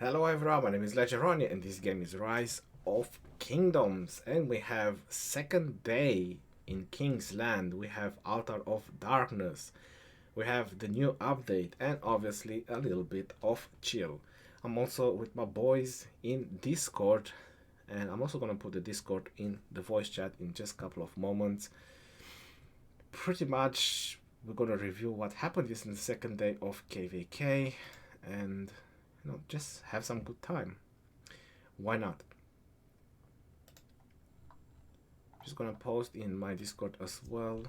Hello everyone, my name is Legeroni and this game is Rise of Kingdoms and we have second day in King's Land. We have Altar of Darkness, we have the new update and obviously a little bit of chill. I'm also with my boys in Discord and I'm also gonna put the Discord in the voice chat in just a couple of moments. Pretty much we're gonna review what happened this in the second day of KVK and just have some good time. Why not? Just gonna post in my Discord as well.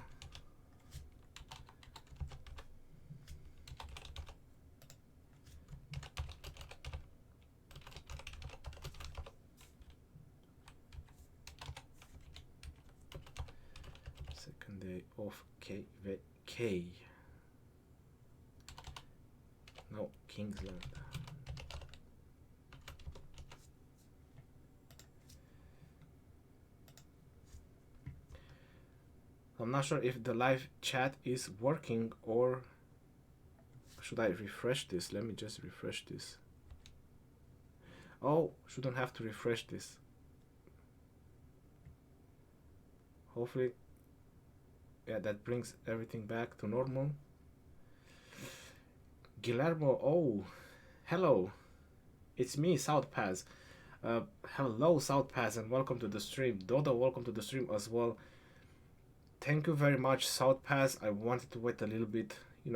Second day of KVK. No, Kingsland. I'm not sure if the live chat is working or should I refresh this? Let me just refresh this. Oh, shouldn't have to refresh this. Hopefully, yeah, that brings everything back to normal. Guillermo, oh, hello. It's me, South Pass. Hello, South Pass, and welcome to the stream. Dodo, welcome to the stream as well. Thank you very much, South Pass. I wanted to wait a little bit,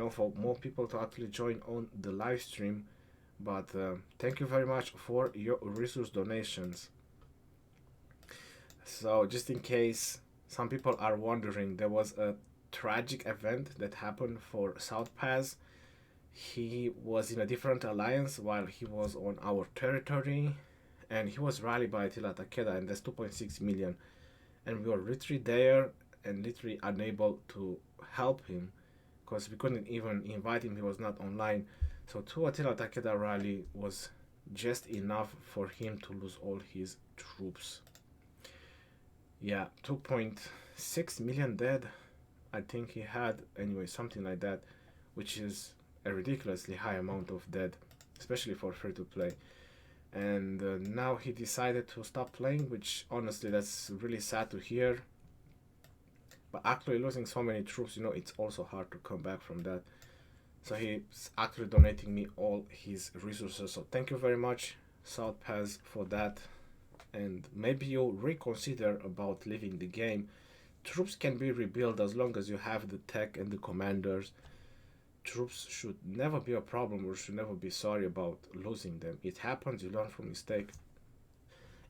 for more people to actually join on the live stream. But thank you very much for your resource donations. So, just in case some people are wondering, there was a tragic event that happened for South Pass. He was in a different alliance while he was on our territory, and he was rallied by Attila Takeda, and that's 2.6 million. And we were literally there and literally unable to help him because we couldn't even invite him, he was not online. So, 2 Attila Takeda rally was just enough for him to lose all his troops. Yeah, 2.6 million dead, I think he had, anyway, something like that, which is a ridiculously high amount of dead, especially for free to play. And now he decided to stop playing, which honestly that's really sad to hear. But actually losing so many troops, it's also hard to come back from that. So he's actually donating me all his resources. So thank you very much, South Pass, for that. And maybe you'll reconsider about leaving the game. Troops can be rebuilt as long as you have the tech and the commanders. Troops should never be a problem or should never be sorry about losing them. It happens, you learn from mistake.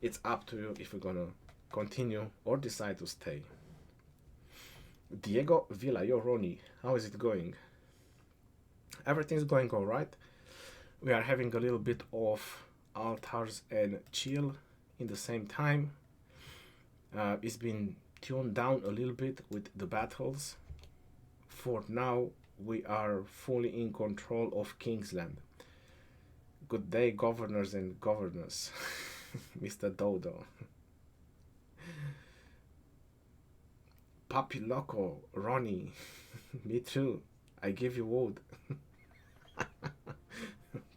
It's up to you if you're gonna continue or decide to stay. Diego Villayoroni, how is it going? Everything's going alright. We are having a little bit of altars and chill in the same time. It's been tuned down a little bit with the battles. For now, we are fully in control of Kingsland. Good day, governors and governors. Mr. Dodo. Papi Loco, Ronnie. Me too. I give you wood.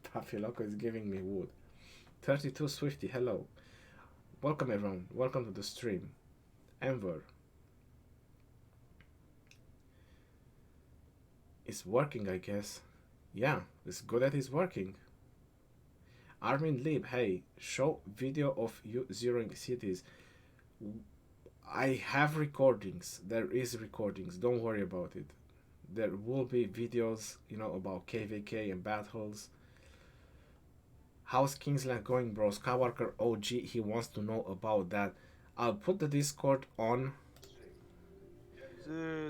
Papi Loco is giving me wood. 32 Swifty, hello. Welcome everyone. Welcome to the stream. Enver. It's working, I guess. Yeah, it's good that it's working. Armin Lib, hey, show video of you zeroing cities. I have recordings. There is recordings. Don't worry about it. There will be videos, about KVK and battles. How's Kingsland going, bro? Skywalker OG, he wants to know about that. I'll put the Discord on.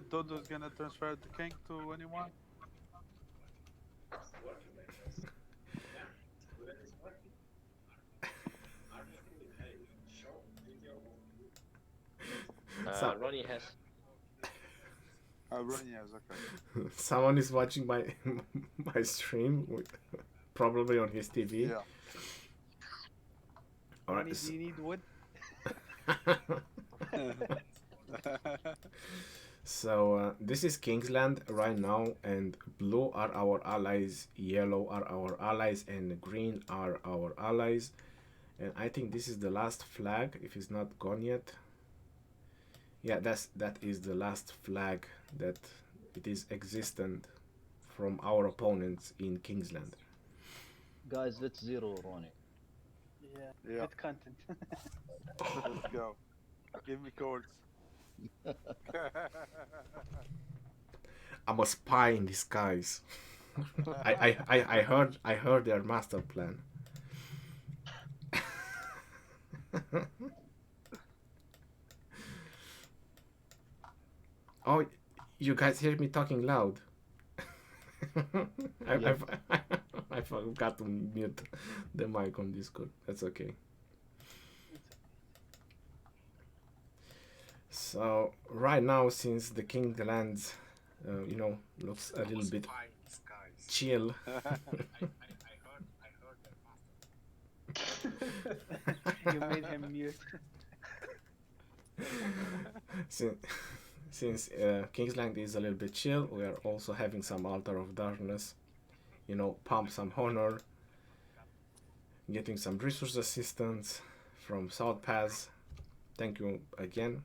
Dodo's gonna transfer the king to anyone? So, Ronnie has. Ronnie has, okay. someone is watching my my stream, probably on his TV. Yeah. All Ronnie, right. do you need wood? So this is Kingsland right now, and blue are our allies, yellow are our allies, and green are our allies. And I think this is the last flag, if it's not gone yet. Yeah, that is the last flag that it is existent from our opponents in Kingsland. Guys, let's zero Ronnie. Yeah. Yeah, Good content. let's go. Give me codes. I'm a spy in disguise. I heard their master plan. Oh, you guys hear me talking loud? I, Yep. I, I forgot to mute the mic on Discord. That's okay. So right now, since the King lands, looks a little bit chill. You made him mute. since since Kingsland is a little bit chill, we are also having some Altar of Darkness. Pump some honor, getting some resource assistance from South Pass. Thank you again.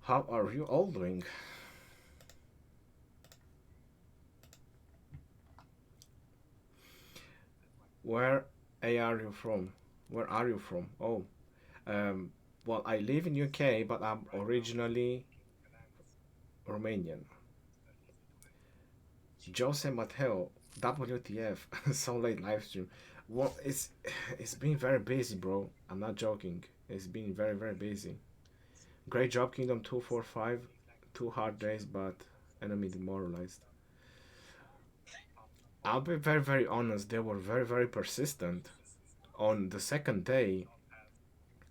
How are you all doing? Where are you from? Where are you from? Oh, um, well, I live in UK, but I'm originally Romanian. Jose Mateo, WTF, so late live stream. Well, it's been very busy, bro. I'm not joking. It's been very very busy. Great job, Kingdom 245. 2 hard days, but enemy demoralized. I'll be very very honest. They were very very persistent. On the second day,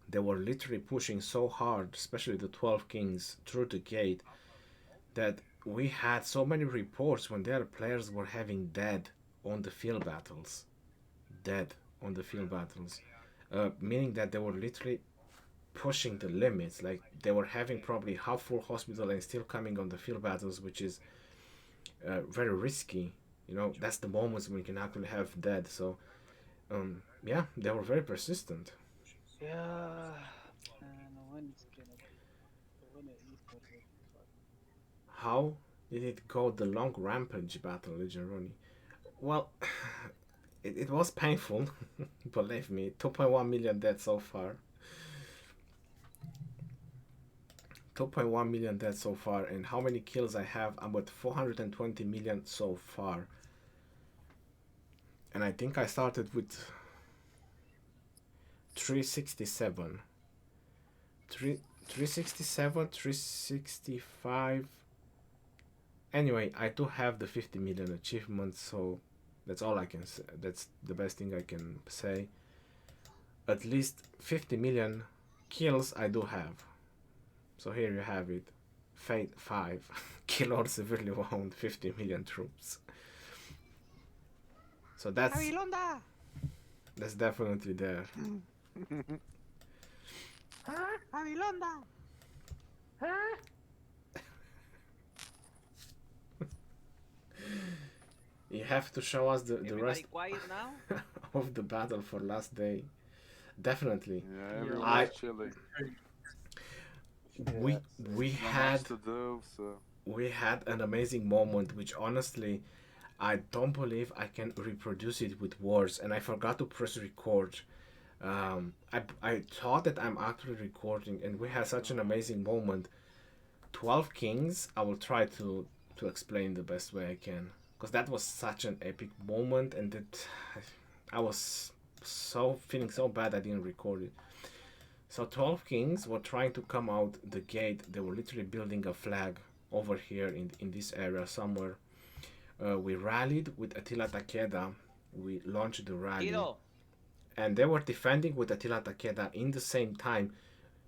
they were literally pushing so hard, especially the 12 kings through the gate, that we had so many reports when their players were having dead on the field battles. Dead on the field battles. Meaning that they were literally pushing the limits. Like they were having probably half full hospital and still coming on the field battles, which is very risky. That's the moments when you can actually have dead. So, yeah, they were very persistent. Yeah. And when it's gonna be? When it is gonna be? How did it go, the long rampage battle, Legion Ronnie? Well, it was painful, believe me. 2.1 million dead so far. 2.1 million dead so far, and how many kills I have? I'm at 420 million so far. And I think I started with 367. 367, 365. Anyway, I do have the 50 million achievement, so that's all I can say. That's the best thing I can say. At least 50 million kills I do have. So here you have it. Fate 5. Kill or severely wound 50 million troops. So that's definitely there. You have to show us the rest quiet now? of the battle for last day. Definitely. Yeah, Yeah. everyone's chilling. We we Not had much to do, so we had an amazing moment, which honestly I don't believe I can reproduce it with words, and I forgot to press record. I thought that I'm actually recording, and we had such an amazing moment. 12 Kings, I will try to explain the best way I can, because that was such an epic moment, and that I was so feeling so bad I didn't record it. So 12 Kings were trying to come out the gate. They were literally building a flag over here in this area somewhere. We rallied with Attila Takeda. We launched the rally, Tito, and they were defending with Attila Takeda in the same time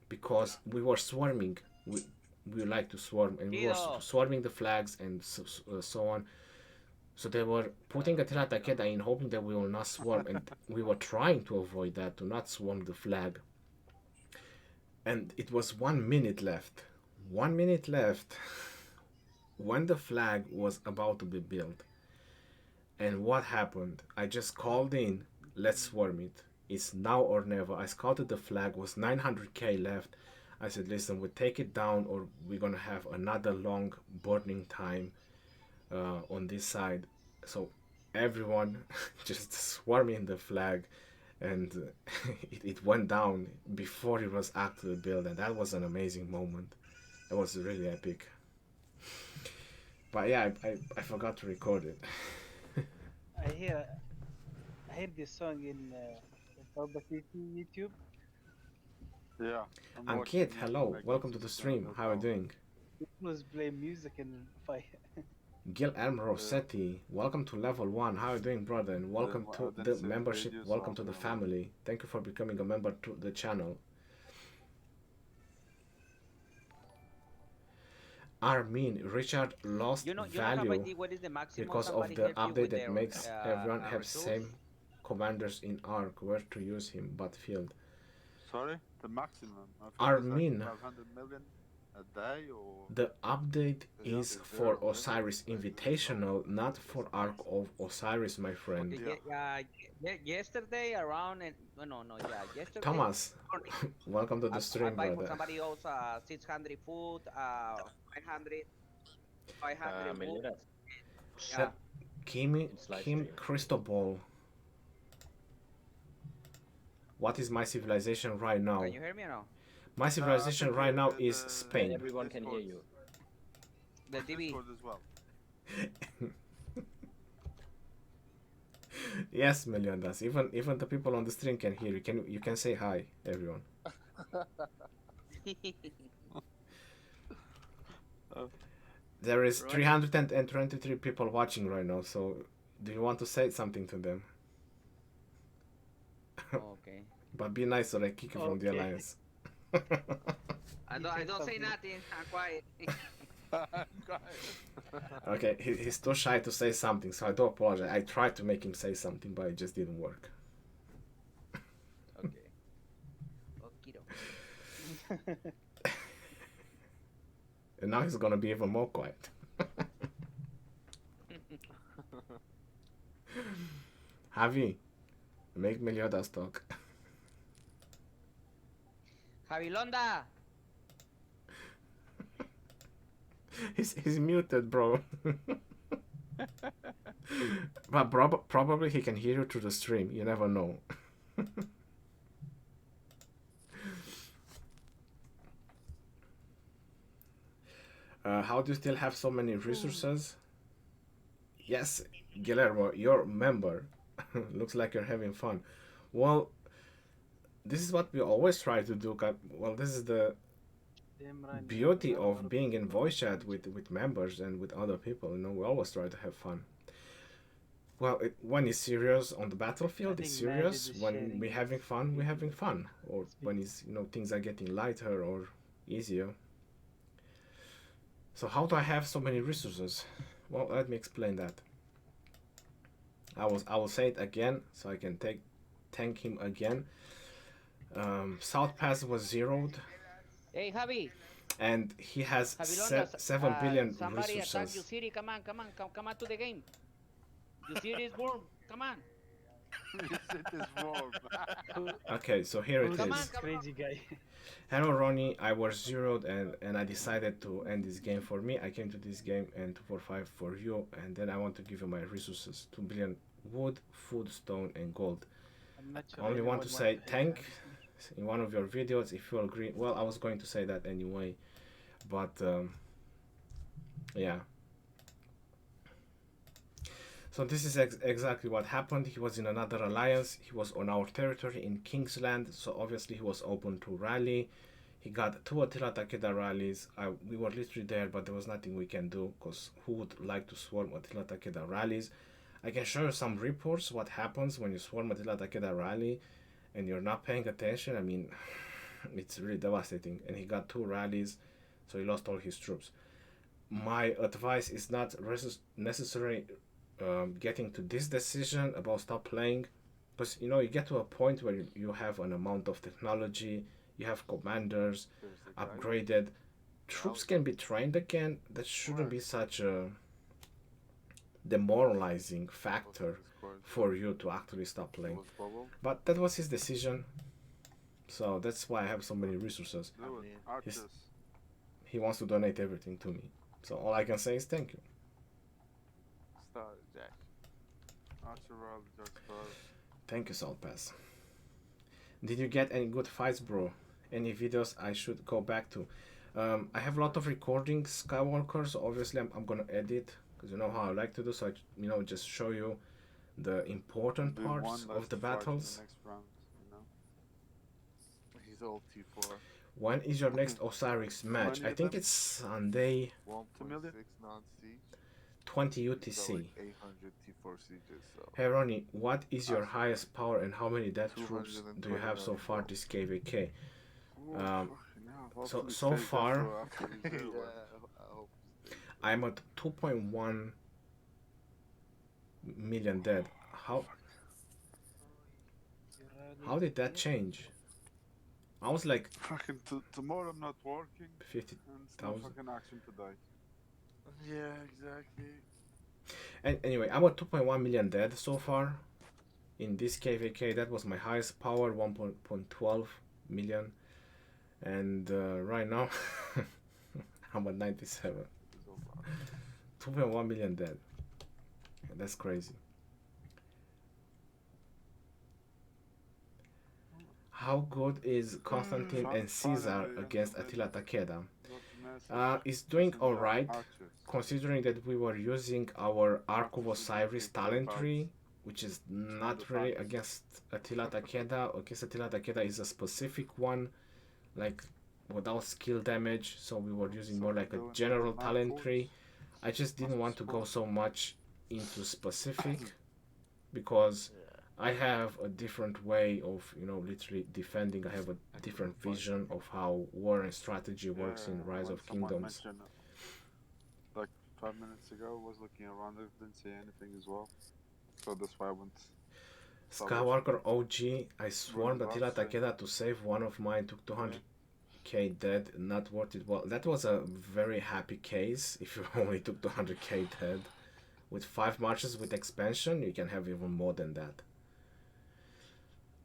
because we were swarming. We like to swarm, and we were Tito. swarming the flags and so on. So they were putting Attila Takeda in, hoping that we will not swarm, and we were trying to avoid that, to not swarm the flag. and it was 1 minute left. 1 minute left when the flag was about to be built. And what happened? I just called in, let's swarm it. It's now or never. I scouted the flag, was 900k left. I said, listen, we take it down or we're gonna have another long burning time on this side. So everyone just swarming the flag, and it went down before it was actually built, and that was an amazing moment. It was really epic. But yeah, I forgot to record it. I hear this song in Tauba TV YouTube. Yeah. I'm Ankit, watching hello, like welcome to the stream. How are you doing? People play music and fight. Gil M. Rossetti, welcome to level 1. How are you doing, brother? And welcome to the membership. Welcome to the family. Thank you for becoming a member to the channel. Armin, Richard lost value because of the update that makes everyone have same commanders in Arc where to use him, but field. Sorry? The maximum. I think Armin, it's like 500 million a day or... the update is for Osiris Invitational, not for Arc of Osiris, my friend. Yesterday around, yesterday. Thomas, welcome to the stream, I buy for brother. somebody else 600 food, 500 food. Yeah. Kim Cristobal. What is my civilization right now? Can you hear me or no? My civilization right now is Spain. Everyone can hear you. The TV. Discord as well. Yes, Meliondas. Even the people on the stream can hear you. You can say hi, everyone. There is 323 people watching right now. So, do you want to say something to them? Okay. But be nice or I kick you from the alliance. I don't say nothing. I'm quiet. Okay, he's too shy to say something, so I do apologize. I tried to make him say something, but it just didn't work. Okay. Okido. And now he's gonna be even more quiet. Javi, make Meliodas talk. Javi Londa. He's muted, bro. But probably he can hear you through the stream. You never know. How do you still have so many resources? Yes, Guillermo, you're a member. Looks like you're having fun. Well, this is what we always try to do. Well, this is the beauty of being in voice chat with members and with other people. You know, we always try to have fun. Well, when it's serious on the battlefield, it's serious. When we're having fun, we're having fun. Or when it's, you know, things are getting lighter or easier. So how do I have so many resources? Well, let me explain that. I will say it again so I can thank him again. South Pass was zeroed. Hey, Javi. And he has Londa, 7 billion somebody resources. attack your city. Come on to the game. Your city is warm. Come on. It is warm. Okay, so here it is. Crazy guy. Hello Ronnie, I was zeroed and I decided to end this game for me. I came to this game and 245 for you, and then I want to give you my resources. 2 billion wood, food, stone and gold. I only want to say thank in one of your videos if you agree. Well, I was going to say that anyway, but yeah. So this is exactly what happened. He was in another alliance. He was on our territory in Kingsland, so obviously he was open to rally. He got 2 Attila Takeda rallies. We were literally there, but there was nothing we can do, because who would like to swarm Attila Takeda rallies? I can show you some reports what happens when you swarm Attila Takeda rally and you're not paying attention. I mean, it's really devastating. And he got 2 rallies, so he lost all his troops. My advice is not necessary getting to this decision about stop playing, because you know, you get to a point where you have an amount of technology, You have commanders There's the guy. upgraded. Troops can be trained again. That shouldn't be such a demoralizing factor for you to actually stop It playing. was bubble. But that was his decision. So that's why I have so many resources. Do it. Archers. He wants to donate everything to me. So all I can say is thank you. Star Jack. Archer roll, Jack Star. Thank you, Salt Pass. Did you get any good fights, bro? Any videos I should go back to? I have a lot of recordings, Skywalker, so obviously I'm gonna edit, because you know how I like to do, so I just show you the important Do parts one of the last fight in battles. the next round, you know? He's all T4. When is your next Osiris match? I think it's Sunday, 1.6 non-siege. 20 He's got UTC. like 800 T4 sieges, so. Hey Ronnie, what is your highest power and how many death troops do you have so 229 far this KVK? Ooh, Um, yeah, so hopefully so stay far, that for after we do it. I hope. I'm at 2.1 million dead. How did that change? I was like Fucking tomorrow I'm not working, 50. and it's no 1,000. fucking action to die. Yeah, exactly. And anyway, I'm at 2.1 million dead so far. In this KVK, that was my highest power, 1.12 million. And right now, I'm at 97. 2.1 million dead. That's crazy. How good is Constantine and Caesar against Attila Takeda? It's doing alright, considering that we were using our Ark of Osiris talent tree, which is not really against Attila Takeda. Against Attila Takeda is a specific one, like without skill damage, so we were using more like a general talent tree. I just didn't want to go so much into specific because I have a different way of, literally defending. I have a different vision of how war and strategy works in Rise of Kingdoms. Like 5 minutes ago, was looking around, I didn't say anything as well. So that's why I went. Skywalker OG, I swarmed Attila Takeda to save one of mine, took 200k dead, not worth it. Well, that was a very happy case if you only took 200k dead. With 5 marches with expansion, you can have even more than that.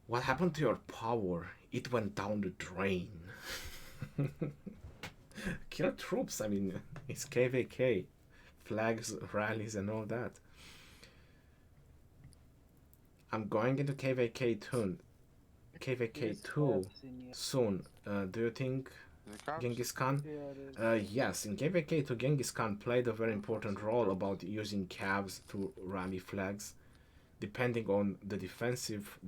What happened to your power? It went down the drain. Kill troops, I mean, it's KVK. Flags, rallies, and all that. I'm going into KVK 2 soon. Do you think Genghis Khan? Yes, in KVK 2, Genghis Khan played a very important role about using cabs to rally flags, depending on the defensive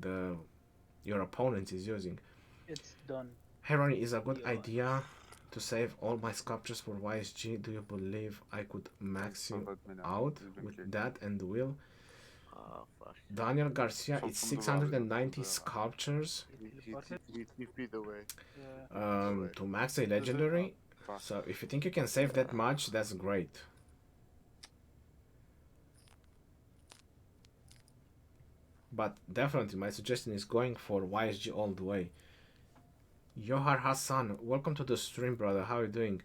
your opponent is using. It's done. Herony is a good idea to save all my sculptures for YSG. Do you believe I could max you out with that and the will? Daniel Garcia, it's 690 sculptures He TP'd away. to max a legendary. So if you think you can save that much, that's great. But definitely my suggestion is going for YSG all the way. Yohar Hassan, welcome to the stream, brother. How are you doing?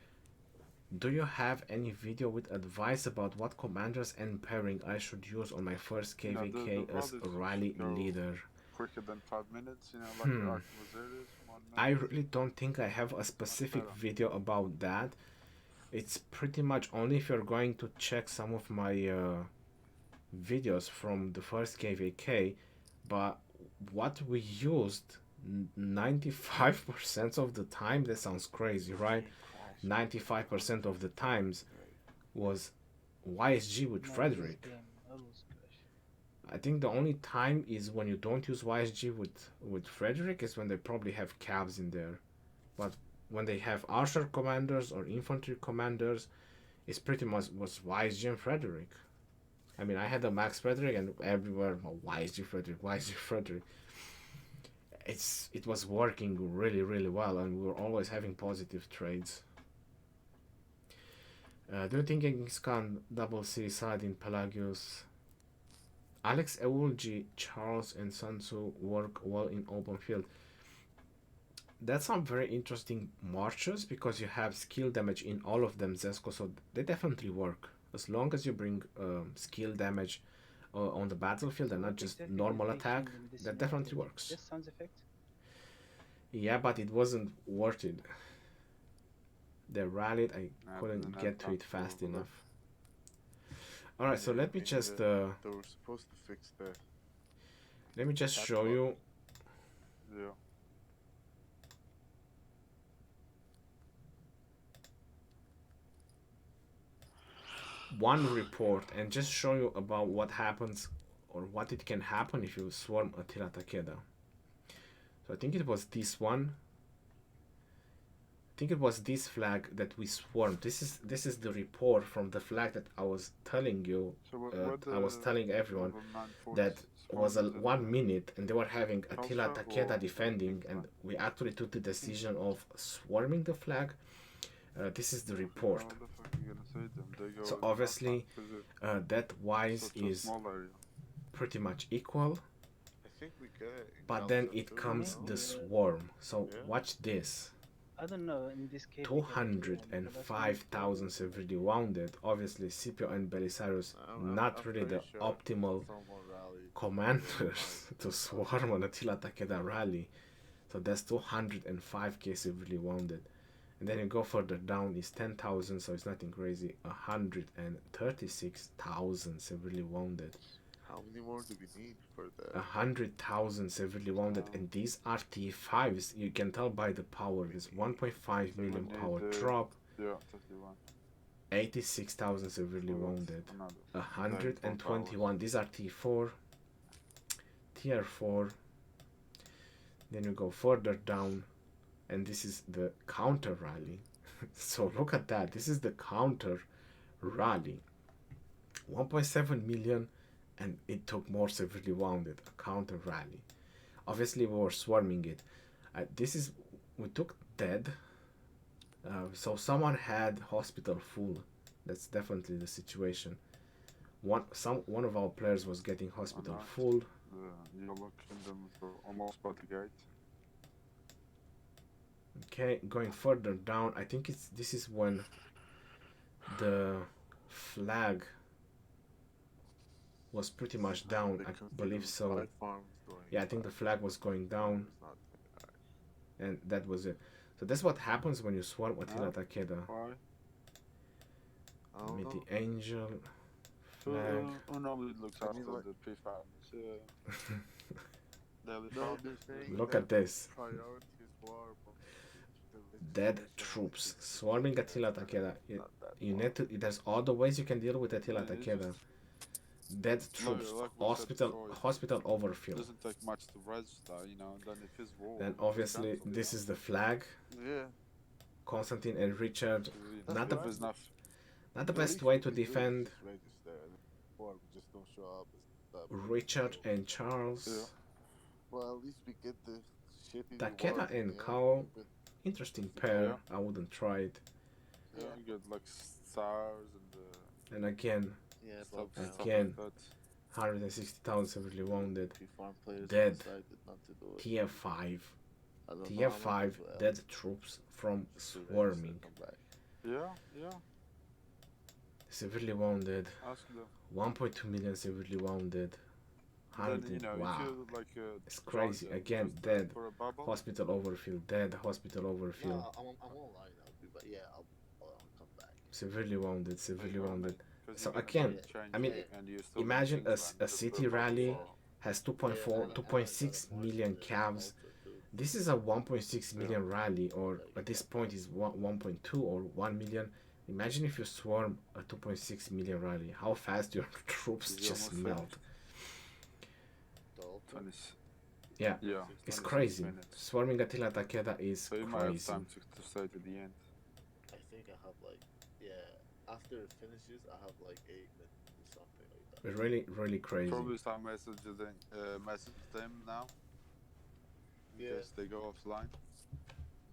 Do you have any video with advice about what commanders and pairing I should use on my first KVK as a rally leader? Quicker than 5 minutes, like the Ark of Osiris, 1 minute. I really don't think I have a specific video about that. It's pretty much only if you're going to check some of my videos from the first KVK, but what we used 95% of the time, that sounds crazy, right? 95% of the times was YSG with Frederick. I think the only time is when you don't use YSG with Frederick is when they probably have cabs in there. But when they have archer commanders or infantry commanders, it's pretty much was YSG and Frederick. I mean, I had a Max Frederick and everywhere, YSG Frederick, YSG Frederick. It was working really, really well, and we were always having positive trades. Do you think Genghis Khan double C side in Pelagius? Alex Eulji, Charles, and Sun Tzu work well in open field. that's some very interesting marches because you have skill damage in all of them, Zesko, so they definitely work. As long as you bring skill damage on the battlefield So and not what just exactly did normal they attack, change in this that map? definitely works. Just sound effect? Yeah, but it wasn't worth it. They rallied, I Nah, couldn't didn't get have to time it to go fast over enough. Alright, so Yeah, let me me just neither. They were supposed to fix the attack show button. you Yeah. one report and just show you about what happens or what it can happen if you swarm Attila Takeda. So I think it was this one. I think it was this flag that we swarmed. This is the report from the flag that I was telling you. So what I was telling everyone level 9 force that was swarms in 1 minute and they were having Attila Tulsa Takeda or defending, and we actually took the decision of swarming the flag. This is the report. What the fuck are you gonna say to them? They go So in half obviously, time 'cause it's that wise such a is small area. pretty much equal, I think we get it. in but then Galatasaray it too, comes no? the swarm. So Yeah. watch this. I don't know, in this case... we get it, but that's 205,000 severely wounded. Obviously, Scipio and Belisarius, not really the pretty sure optimal someone rallied. commanders to swarm on Attila Takeda rally. So that's 205k severely wounded. And then you go further down, is 10,000, so it's nothing crazy. 136,000 severely wounded. How many more do we need for that? 100,000 severely wounded, and these are T5s. You can tell by the power. It's 1.5 million we power need, drop. Yeah, 31. 86,000 severely wounded. Another. 121. These are T4. Tier 4. Then you go further down, and this is the counter rally. So look at that. This is the counter rally. 1.7 million, and it took more severely wounded. A counter rally. Obviously, we were swarming it. We took dead. So someone had hospital full. That's definitely the situation. One of our players was getting hospital Alright. full. The yellow kingdom for almost by the gate. Okay, going further down, I think this is when the flag was pretty much down. They I consider believe so. 5 farms going Yeah, I think the back. flag was going down, It's not alright. and that was it. So that's what happens when you swarm Attila Takeda. Why? I don't Meet know. the angel flag. Who normally looks I after mean, like- the pre-farmers? Yeah. Daily No, farmers. they're saying Look that at this. priority is war, but Dead troops swarming Attila Takeda. You need to. There's other ways you can deal with Attila Yeah, it's Takeda. Dead troops, like we said before, hospital It overfill. doesn't take much to register, you know, and then if his war. Then obviously this is the flag. Yeah. Constantine and Richard. That's Not the right. There's enough. not the The best least way we to can do is defend just register, or we just don't show up. It's that Richard simple. and Charles. Yeah. Well, at least we get the shit in Takeda rewards in and the end, Kao. but Interesting pair. Yeah. I wouldn't try it. Yeah, you get like stars and And again, yeah, stuff, but stuff Again. like that. 160,000 severely wounded. the farm players Dead. decided not to do it. Tier 5. I don't know Tier how much 5 as well. dead troops from Just to register swarming. and come back. Yeah. Severely wounded. Ask them. 1.2 million severely wounded. Then, 100. Wow. Wow. If you like It's crazy. Georgia, Again, just dead. For a bubble, Hospital overfill. Dead. Hospital overfill. No, I won't lie now, but yeah, I'll come back. Severely wounded. Severely wounded. 'cause So you're gonna again, change I mean, it and you still imagine get a things a done. city Just a bubble rally for- has 2.4, 2.6 million calves. This is a 1.6 million rally, or at this point is 1.2 or 1 million. Imagine if you swarm a 2.6 million rally, how fast your troops Is it just almost melt. 20, Yeah, yeah. it's 26 crazy. minutes. Swarming Attila Takeda is So you might have crazy. time to stay to the end. I think I have like, yeah, after it finishes, I have like 8 minutes or something like that. Really, really crazy. Probably start message them now. In Yeah. case they go offline.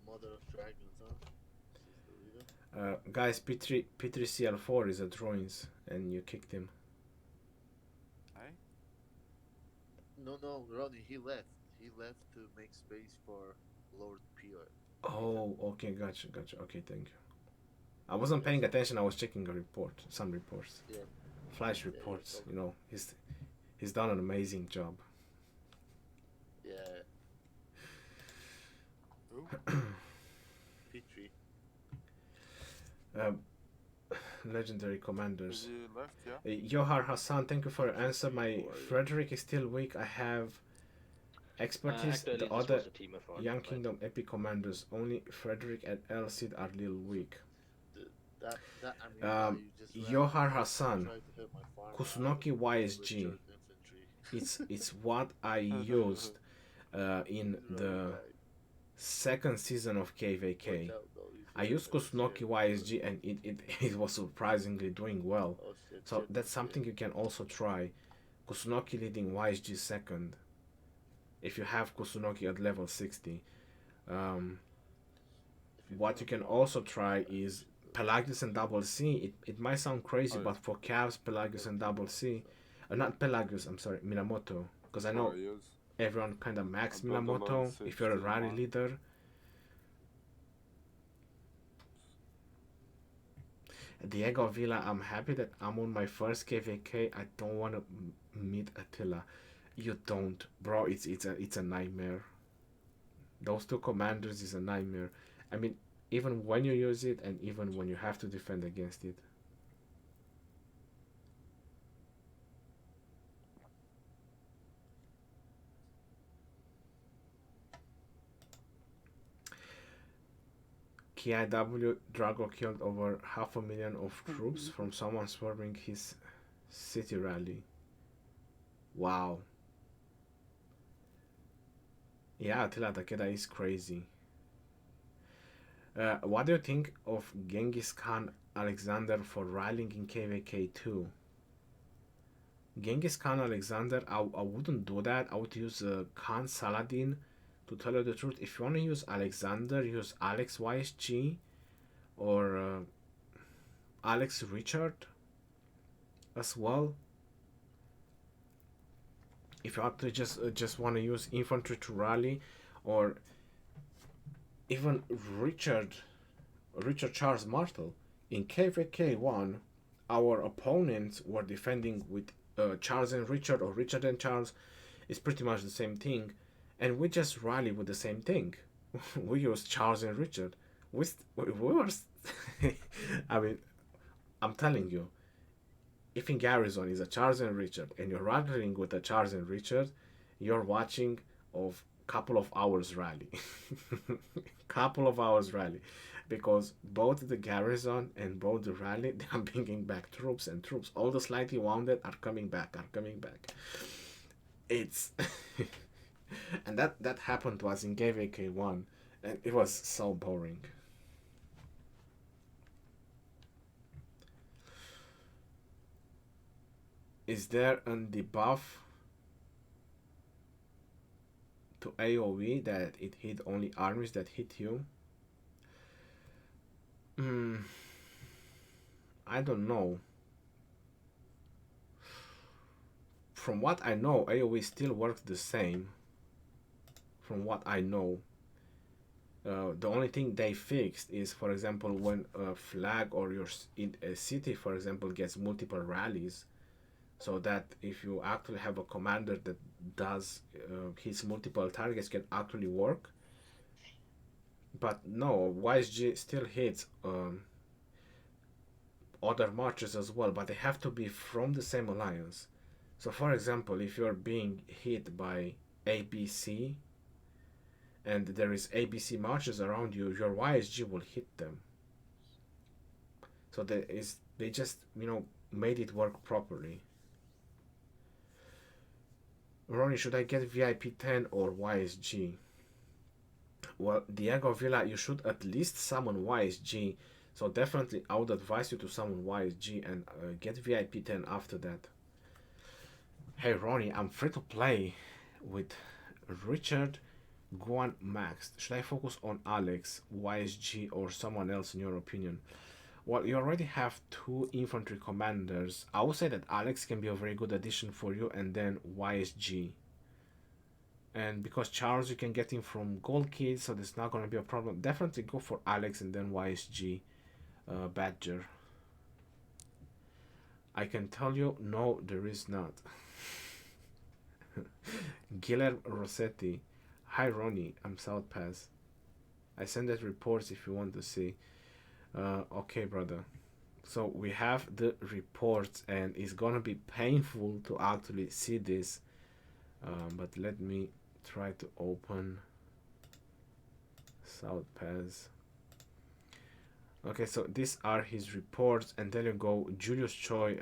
Mother of Dragons, huh? She's the leader. Guys, P3CL4 is a drawings, and you kicked him. No, Ronnie, he left. He left to make space for lowered PR. Oh, okay, gotcha. Okay, thank you. I wasn't paying attention. I was checking some reports, Yeah, flash yeah, you're reports. talking. You know, he's done an amazing job. Yeah, Petrie. Um, Legendary Is commanders. he left? Yeah. Johar Hassan, thank you for your answer. My Frederick is still weak. I have expertise. Actually, The this other was a team effort. Young Like, Kingdom epic commanders, only Frederick and El Cid are little weak. That army Um, you just ran Johar past Hassan, tried to hit my farm. Kusunoki YSG. Richard Infantry. It's what I used in the second season of KVK. Watch out, though, you I should used have been Kusunoki scared. YSG and it was surprisingly doing well. Oh shit, So shit, that's shit. something you can also try. Kusunoki leading YSG second. If you have Kusunoki at level 60. What you can also try is Pelagius and Double C. It might sound crazy, Oh, yeah. but for Cavs, Pelagius and Double C, not Pelagius, I'm sorry, Minamoto. Because I know Sure he is. everyone kind of max I built the Minamoto. line If you're a 16 rally one. leader, Diego Villa, I'm happy that I'm on my first KVK. I don't want to meet Attila. You don't, bro. It's a nightmare. Those two commanders is a nightmare. I mean, even when you use it and even when you have to defend against it. KIW Drago killed over 500,000 of troops from someone swerving his city rally. Wow. Yeah, Attila Takeda is crazy. What do you think of Genghis Khan Alexander for rallying in KVK 2? Genghis Khan Alexander, I wouldn't do that. I would use Khan Saladin. To tell you the truth, if you want to use Alexander, use Alex YSG or Alex Richard as well. If you actually just want to use infantry to rally, or even Richard Charles Martel in KVK 1, our opponents were defending with Charles and Richard or Richard and Charles. It's pretty much the same thing, and we just rally with the same thing. We use Charles and Richard. We were. I mean, I'm telling you, if in Garrison is a Charles and Richard and you're rallying with a Charles and Richard, you're watching of couple of hours rally. Couple of hours rally. Because both the Garrison and both the rally, they are bringing back troops and troops. All the slightly wounded are coming back. It's and that happened to us in KVK 1 and it was so boring. Is there a debuff to AoE that it hit only armies that hit you? I don't know. From what I know, AoE still works the same. From what I know. The only thing they fixed is, for example, when a flag or your in a city, for example, gets multiple rallies, so that if you actually have a commander that does hits multiple targets, can actually work. But no, YSG still hits other marches as well, but they have to be from the same alliance. So for example, if you're being hit by ABC and there is ABC marches around you, your YSG will hit them. So they just made it work properly. Ronnie, should I get VIP 10 or YSG? Well, Diego Villa, you should at least summon YSG. So definitely I would advise you to summon YSG and get VIP 10 after that. Hey Ronnie, I'm free to play with Richard Guan Max. Should I focus on Alex, YSG, or someone else in your opinion? Well, you already have 2 infantry commanders. I would say that Alex can be a very good addition for you, and then YSG. And because Charles you can get him from Gold Kid, so there's not gonna be a problem. Definitely go for Alex and then YSG Badger. I can tell you, no, there is not. Guilherme Rossetti. Hi Ronnie, I'm South Pass. I send that reports if you want to see. Okay, brother. So we have the reports, and it's gonna be painful to actually see this. But let me try to open South Pass. Okay, so these are his reports, and there you go. Julius Choi,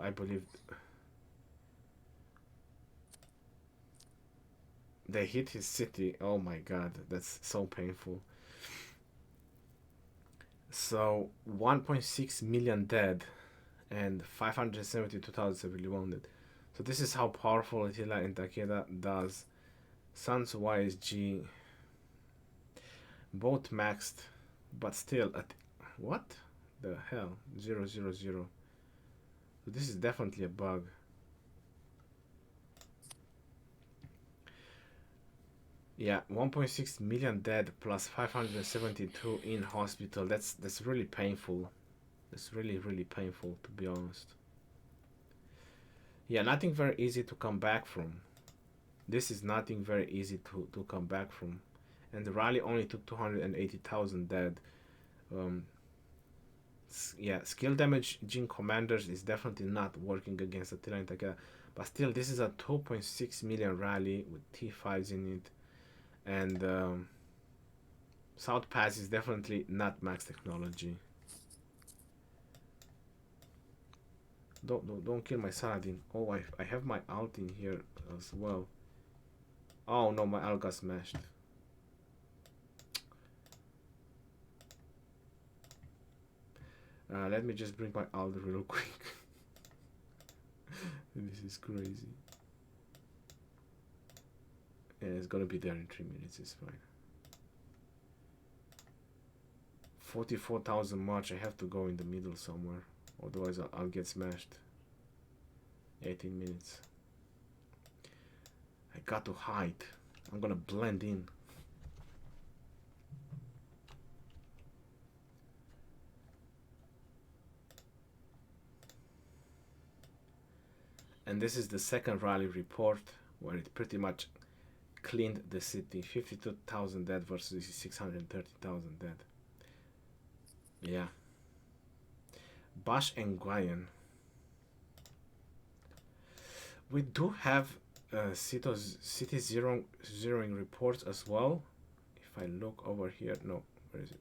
I believe they hit his city. Oh my god, that's so painful. So 1.6 million dead and 572,000 severely wounded. So this is how powerful Attila and Takeda does. Sans YSG both maxed, but still at what the hell 000. So this is definitely a bug. Yeah, 1.6 million dead plus 572 in hospital. That's really painful. That's really painful, to be honest. Yeah, nothing very easy to come back from. This is nothing very easy to come back from. And the rally only took 280,000 dead. Yeah, skill damage Gene Commanders is definitely not working against Attila and Takeda. But still, this is a 2.6 million rally with T5s in it. And South Pass is definitely not max technology. Don't kill my Saladin. Oh, I have my alt in here as well. Oh no, my alt got smashed. Let me just bring my alt real quick. This is crazy. Yeah, it's gonna be there in 3 minutes, it's fine. 44,000 march, I have to go in the middle somewhere. Otherwise I'll get smashed. 18 minutes. I got to hide. I'm gonna blend in. And this is the second rally report where it pretty much cleaned the city. 52,000 dead versus 630,000 dead. Yeah. Bash and Guyan. We do have city zeroing reports as well. If I look over here, no, where is it?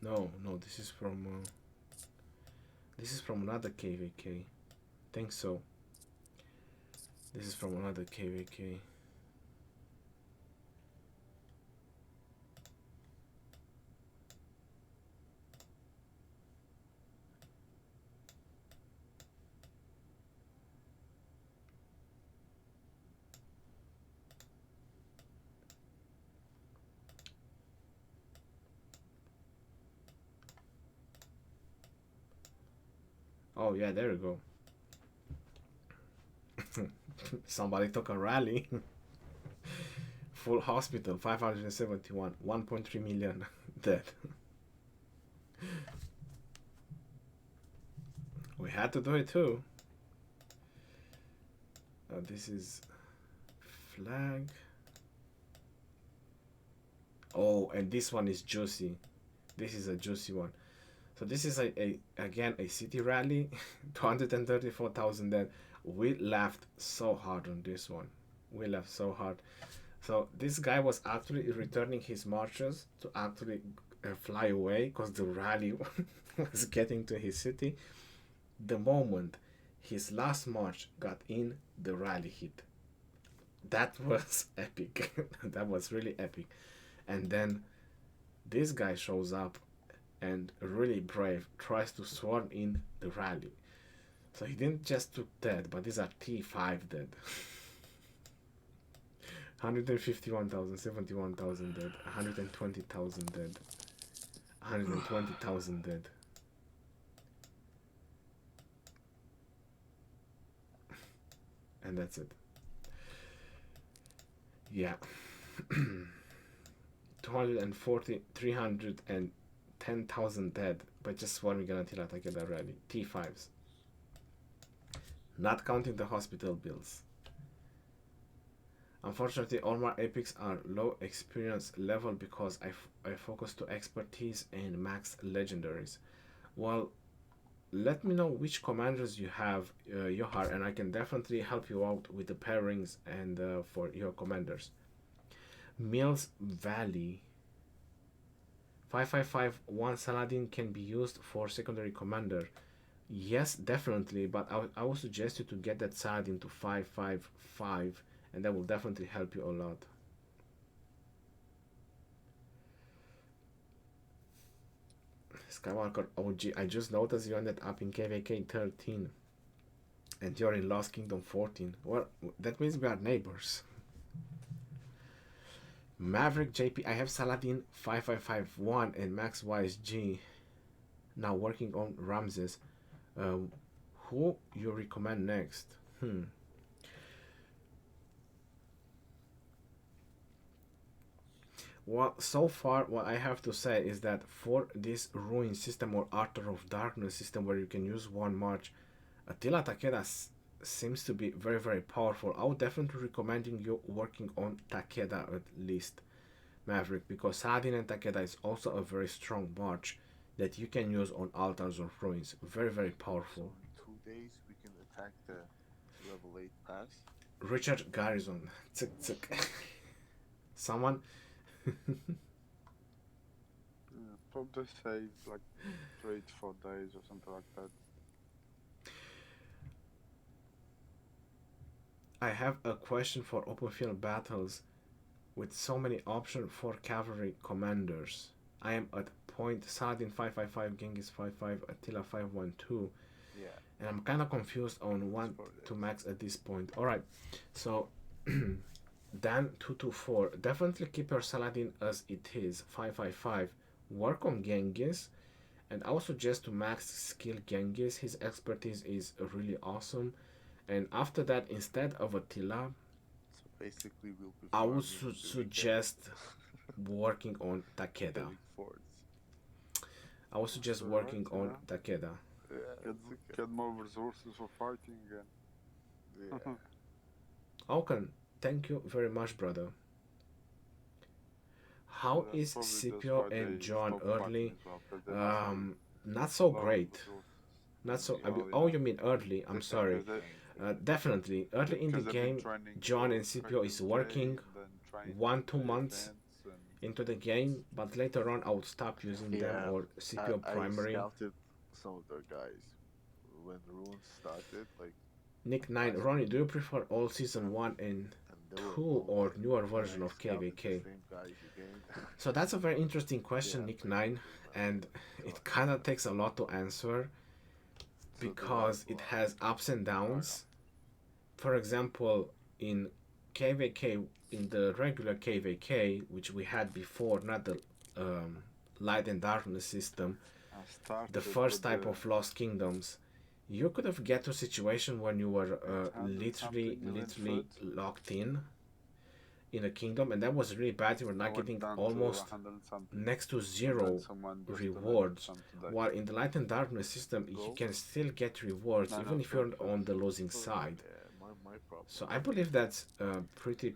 No, this is from another KVK. Think so. This is from another KVK. Oh yeah, there you go. Somebody took a rally. Full hospital, 571, 1.3 million dead. We had to do it too. This is flag. Oh, and this one is juicy. This is a juicy one. So this is again a city rally, 234,000 dead. We laughed so hard on this one. We laughed so hard. So this guy was actually returning his marches to actually fly away because the rally was getting to his city. The moment his last march got in, the rally hit. That was epic. That was really epic. And then this guy shows up and really brave tries to swarm in the rally. So he didn't just took dead, but these are T5 dead. 151,000, 71,000 dead, 120,000 dead, 120,000 dead. And that's it. Yeah. 240, 310,000 dead by just swarming an Attila Takeda rally. T5s. Not counting the hospital bills. Unfortunately, all my epics are low experience level because I focus to expertise and max legendaries. Well, let me know which commanders you have, Yohar, and I can definitely help you out with the pairings and for your commanders. Mills Valley. 555 1 Saladin can be used for secondary commander. Yes, definitely, but I would suggest you to get that Saladin to 555, and that will definitely help you a lot. Skywalker OG, I just noticed you ended up in KVK 13 and you're in Lost Kingdom 14. Well, that means we are neighbors. Maverick JP, I have Saladin 5551 and Max YSG now working on Ramses. Who you recommend next? Well, so far what I have to say is that for this Ruin system or Altar of Darkness system where you can use one march, Attila Takeda seems to be very, very powerful. I would definitely recommending you working on Takeda at least, Maverick, because Saladin and Takeda is also a very strong march that you can use on Altars of Ruins. Very, very powerful. So in 2 days we can attack the level 8 pass. Richard Garrison. Someone... Probably say like 3 to 4 days or something like that. I have a question for open field battles with so many options for cavalry commanders. I am at point Saladin 555, Genghis 55, Attila 512. Yeah. And I'm kind of confused on what to max at this point. Alright, so Dan 224, definitely keep your Saladin as it is, 555. Work on Genghis, and I would suggest to max skill Genghis. His expertise is really awesome. And after that, instead of Attila, So basically we'll be I would farming suggest working on Takeda. killing forts. I would suggest Alright, working on yeah. Takeda. Yeah, Get more resources for fighting again. yeah. Okan, thank you very much, brother. How That's is probably just Scipio why and they John stopped early? fighting as well, 'cause they have Not so a lot of great. resources. Not so. I mean, Yeah. oh, you mean early? I'm sorry. 'Cause Definitely early in the 'cause they've been game. training John for and Scipio is 20K working and then training 1-2 for months events and into the game, but later on I would stop using them Yeah, or Scipio I primary. scouted some of their guys when the runes started, like, Nick 9, Ronnie, do you prefer all season 1 and and they were 2 all or dead. newer And version I of scouted the KVK? same guys again. So that's a very interesting question, Yeah, Nick like, 9, and it kind of takes a lot to answer So they because have, it has ups and downs. For example, in KVK, in the regular KVK, which we had before, not the Light and Darkness system, I started the it first with type the of Lost Kingdoms, you could have get to a situation when you were 800 literally something million foot. locked in a kingdom, and that was really bad. You were I not went getting down to almost 100 something. next to And then zero someone just rewards. donated some today. While in the Light and Darkness system, you Gold? can still get rewards No, even no, if you're first. on the losing so, side. yeah, my problem. So I believe that's pretty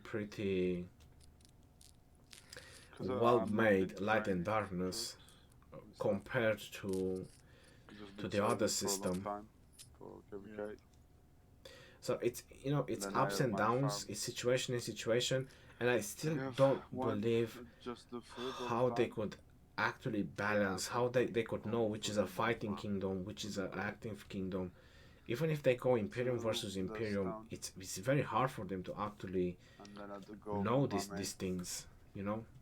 'Cause, well I'm not made been Light and training Darkness troops and stuff. compared to Just to been the other serving for a long system. time for KVK. So it's it's Then I ups have and my downs, farm. it's situation in situation, and I still I have don't one, believe just the food all how the they time. could actually balance, how they could know which is a fighting kingdom, which is an active kingdom. Even if they go Imperium So versus that's Imperium, down. it's very hard for them to actually And then at the gold know of my these main. these things.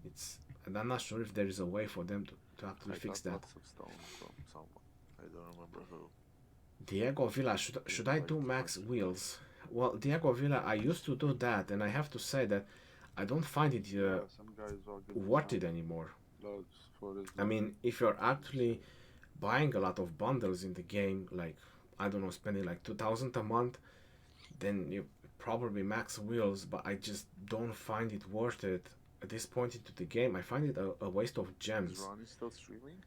It's and I'm not sure if there is a way for them to actually I fix got that. lots of stones from someone. I don't remember who. Diego Villa, should I do max wheels? Well, Diego Villa, I used to do that, and I have to say that I don't find it Some guys are giving worth some it anymore. loads for this. I mean, if you're actually buying a lot of bundles in the game, like, I don't know, spending like 2,000 a month, then you probably max wheels, but I just don't find it worth it at this point into the game. I find it a waste of Is gems. Ronnie still streaming?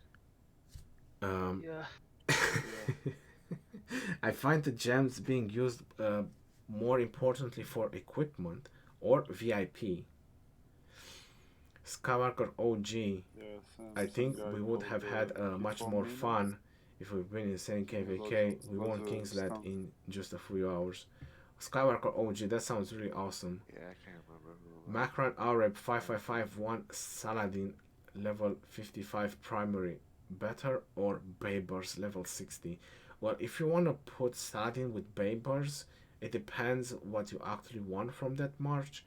Yeah. I find the gems being used more importantly for equipment or VIP. Skywalker OG, I think we would have had much more fun if we've been in same KVK. We won Kingsland in just a few hours. Skywalker OG, that sounds really awesome. Yeah, I can't remember. Macron Arab 5551 Saladin level 55 primary. Better or Babers level 60? Well, if you want to put Saladin with Babers, it depends what you actually want from that march.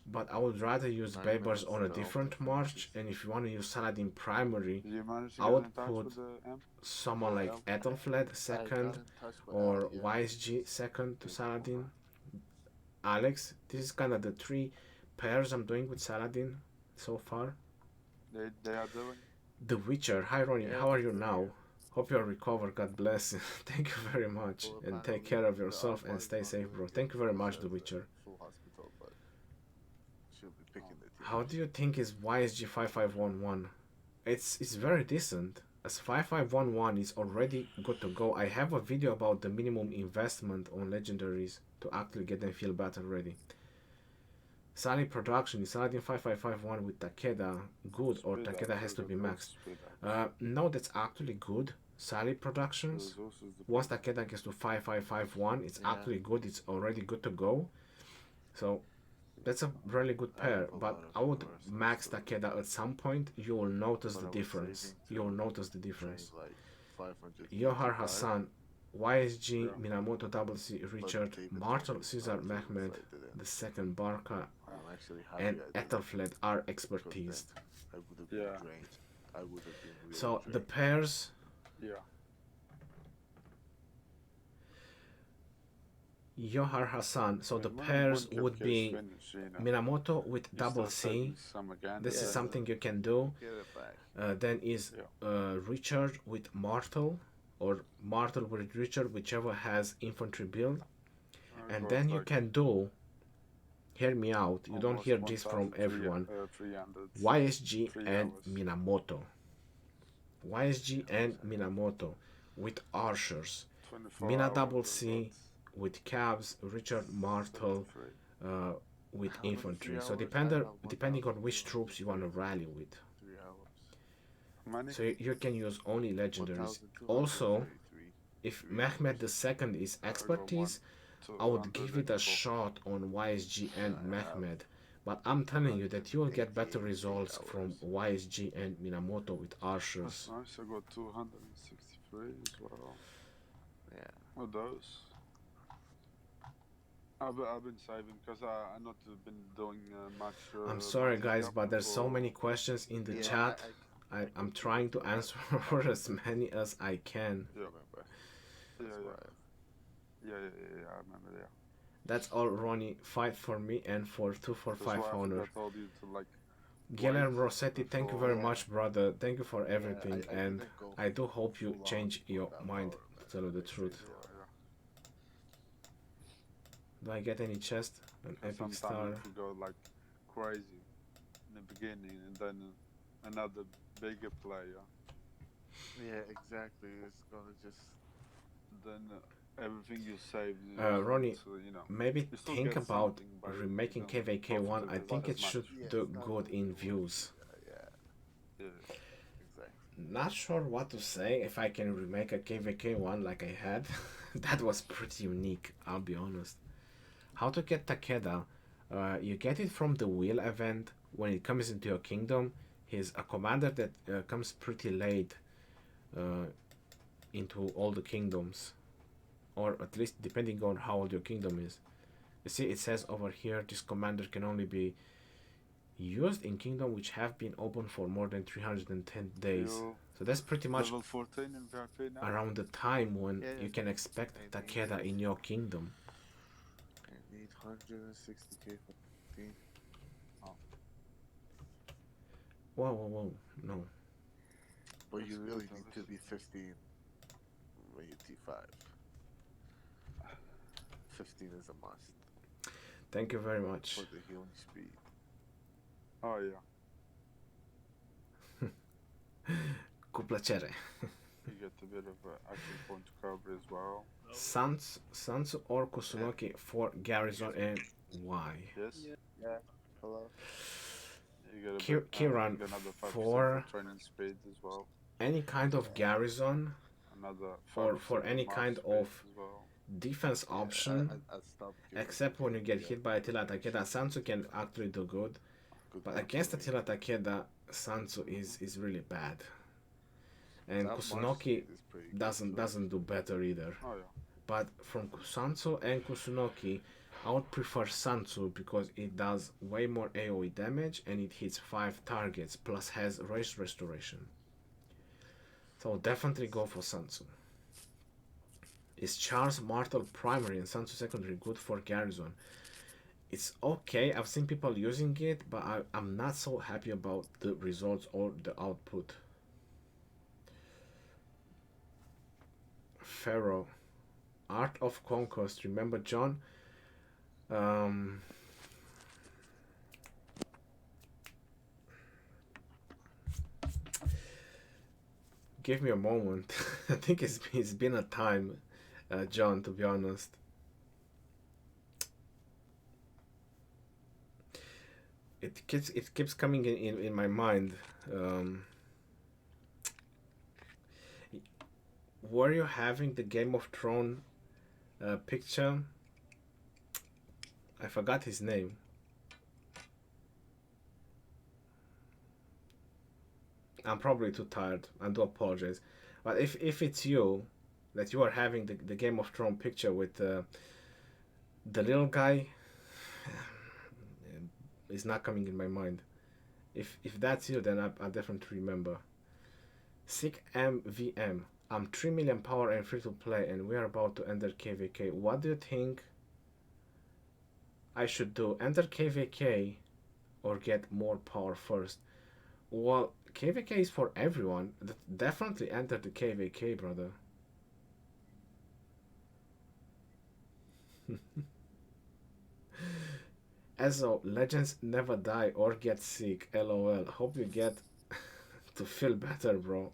But I would rather use 9 Babers minutes on a to different open march. 26. And if you want to use Saladin primary, Did you manage to I get would in touch put with the amp? someone like Yeah. Ethelfled I got second in touch with or Al, yeah. YSG second to Saladin. Alex, this is kind of the three pairs I'm doing with Saladin so far. They are doing. The Witcher, hi Ronnie, Yeah, how are you yeah. now? Hope you're recovered, God bless. Thank you very much. Full And panel take care of with the yourself and otherwise stay not safe, doing bro. it. Thank you very much, Says The that Witcher. Full hospital, but she'll be picking the team. How do you think is YSG 5511? It's very decent. As 5511 is already good to go. I have a video about the minimum investment on legendaries to actually get them feel better ready. Sally production is Saladin 5551 with Takeda good or Speed Takeda up, has to speed be up, maxed? speed up. No, that's actually good. Sally Productions. Those is the Once Takeda gets to 5551, it's Yeah. actually good. It's already good to go. So that's a really good I pair. have a But lot of I would followers, max so- Takeda at some point. You will notice But the I was difference. saving You will to notice the difference. train, like 500 Yohar to Hassan, YSG, Yeah. Minamoto Double C, buy, but Richard, David Martel, told me Cesar, not to, Mehmed, so I didn't. the second Barca, I'm actually happy and I didn't, Ethelfled are because expertise. then I would have been Yeah. drained. I would have been really So the drained. pairs, Yeah. Yohar Hassan, so the When pairs Cupcake would is be finished, you know, Minamoto with you double start C. saving some again. This is Yeah. something you can do. Get it back. Then is Richard with Martel, or Martel with Richard, whichever has infantry build. And then you can do, hear me out, you don't hear this from everyone, YSG and Minamoto. YSG and Minamoto with archers. Mina double C with cabs, Richard Martel with How many infantry. 3 So hours? depending on which troops you want to rally with. 3 hours. Money? So you can use only legendaries. Also, if Mehmed II is expertise, I would give it a shot on YSG and Mehmed. But I'm telling you that you will get better results from YSG and Minamoto with archers. That's nice. I got 263 as well. Yeah. What those? I've been saving because I not been doing much. I'm sorry much guys, stuff but there's so for- many questions in the Yeah, chat. I'm trying to answer for as many as I can. Yeah, remember. yeah, That's yeah, why yeah. I remember. Yeah. That's all, Ronnie. Fight for me and for That's 245 why I honor. think I told you to like. Guilherme Rossetti, thank you very Yeah. much, brother. Thank you for Yeah, everything, I and didn't go I do hope you full on change for your that mind, power, to tell you the but I truth. saved Yeah, it. Do I get any chest? An yeah. epic star? Sometimes you go like crazy in the beginning, and then another bigger player, Yeah, exactly. It's gonna just. then everything you save. Ronnie, you know. Maybe You still think get about something, but you remaking don't KVK1. I profit think as it should much. Yeah, do it's not good gonna in do views. Yeah, Yeah. exactly. Not sure what to say if I can remake a KVK1 like I had. That was pretty unique, I'll be honest. How to get Takeda? You get it from the wheel event when it comes into your kingdom. He's a commander that comes pretty late into all the kingdoms, or at least depending on how old your kingdom is. You see, it says over here this commander can only be used in kingdom which have been open for more than 310 days. So that's pretty much Level 14 in VIP now. around the time when Yeah, you can expect I Takeda need- in your kingdom. I need 160k for 15. Whoa, whoa, whoa. No. But you Let's really go need to to be 15 when you T5. 15 is a must Thank you very much. for the healing speed. Oh yeah. Cu placere. You get a bit of action point Cavalry as well. Sansu or Kusunoki for Garrison and why? Yes. Yeah. Hello? You get Kiran you get another 5% for training speed as well. any kind of garrison Another 5% or for any march kind speed of as well. defense option, I stopped except when you get hit by Attila Takeda, Sansu can actually do good. But against Attila Takeda, Sansu is really bad. And Kusunoki doesn't do better either. Oh yeah. But from Sansu and Kusunoki, I would prefer Sansu because it does way more AoE damage and it hits 5 targets plus has race restoration. So definitely go for Sansu. Is Charles Martel primary and Sansu secondary good for Garrison? It's okay, I've seen people using it, but I'm not so happy about the results or the output. Pharaoh. Art of Conquest. Remember John? Give me a moment. I think it's been a time, John, to be honest. It keeps coming in my mind. Were you having the Game of Thrones picture? I forgot his name. I'm probably too tired. I do apologize. But if it's you, that you are having the Game of Thrones picture with the little guy, it's not coming in my mind. If that's you, then I definitely remember. Sick MVM. I'm 3 million power and free to play, and we are about to enter KVK. What do you think I should do? Enter KVK or get more power first? Well, KVK is for everyone. Definitely enter the KVK, brother. Ezo, legends never die or get sick. LOL. Hope you get to feel better, bro.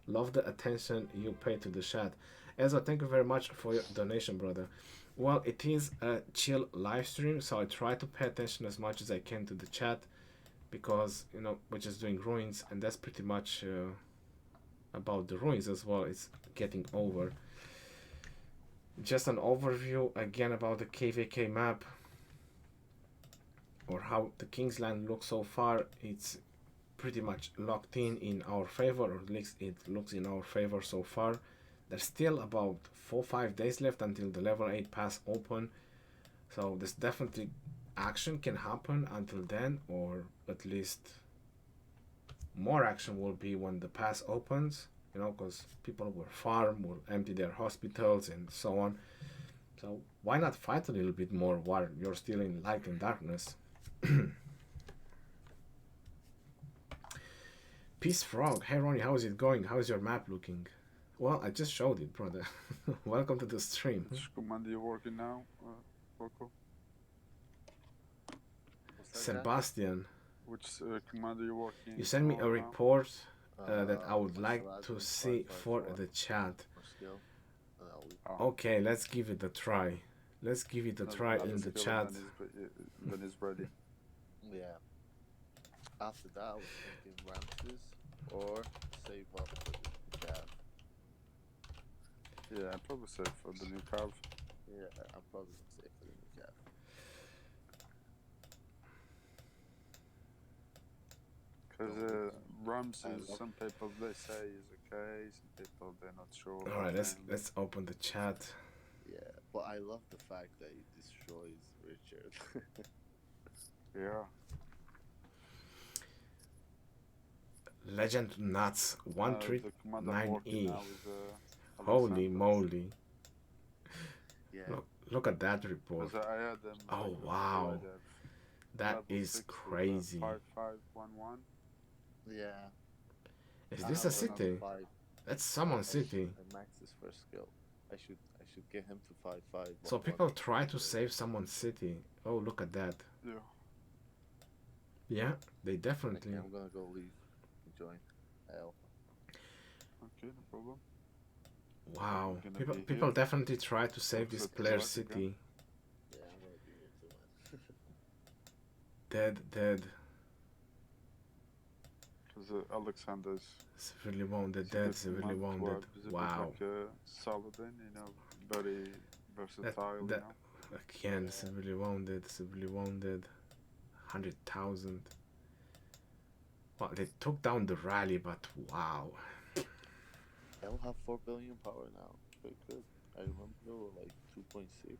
Love the attention you pay to the chat. Ezo, thank you very much for your donation, brother. Well, it is a chill live stream, so I try to pay attention as much as I can to the chat because, you know, we're just doing ruins, and that's pretty much about the ruins as well. It's getting over. Just an overview again about the KVK map or how the Kingsland looks so far. It's pretty much locked in our favor, or at least it looks in our favor so far. There's still about 4-5 days left until the level 8 pass open, so there's definitely action can happen until then, or at least more action will be when the pass opens, you know, because people will farm, will empty their hospitals and so on. So why not fight a little bit more while you're still in light and darkness? Peace Frog. Hey Ronnie, how is it going? How is your map looking? Well, I just showed it, brother. Welcome to the stream. Which command are you working now, Coco? Sebastian, Which command are you working? you sent me a on now? report that I would like to see for the chat. Okay, let's give it a try. Let's give it a try in the chat. When it's ready. Yeah. After that, I was thinking Ramses or save up for the Cav. Yeah, I'd probably say for the new Cav. Yeah, I'm probably gonna save for the new Cav. Because Ramses, some people they say is okay, some people they're not sure. All right, let's open the chat. Yeah, but I love the fact that he destroys Richard. Yeah. Legend Nuts The command I'm working 139E. now is Holy Alexander. moly. Yeah. Look at that report. Because I had them. Oh, like, wow. already at That level is 6 crazy. with 5511. Yeah. Is I this have a another city? 5. That's someone's city. I maxed his first skill. I should get him to 5-5. So people try to save someone's city. Oh, look at that. Yeah. Yeah, they Okay, definitely. I'm gonna go leave and join Alpha. Okay, no problem. Wow. I'm gonna People be people here. definitely try to save this Looks like player's it's working, city. Yeah, I'm gonna be here too, man. Dead. Because Alexander's Severely wounded. is a Dead. good Severely command to wounded. have. He's a bit Wow. like a Saladin, very versatile, that again. Severely wounded. 100,000. Well, they took down the rally, but wow. They'll have 4 billion power now. Very good. I remember they were like 2.6.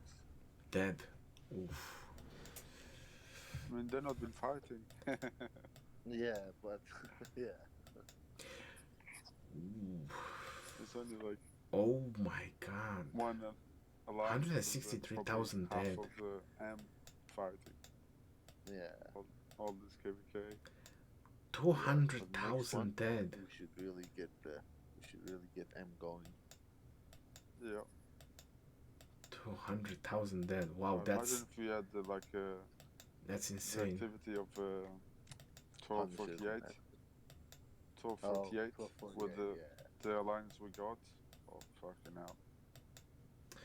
Dead. Oof. I mean, they're not been fighting. Yeah, but yeah. Oof. It's only like Oh my god. one alliance. 163,000 half dead. of the M fighting. Yeah. All this KVK. 200,000 dead. We should really get M going. Yeah. 200,000 dead. Wow, Imagine that's if we had the insane. activity of 1248. 1248 with the alliance we got. Oh fucking hell.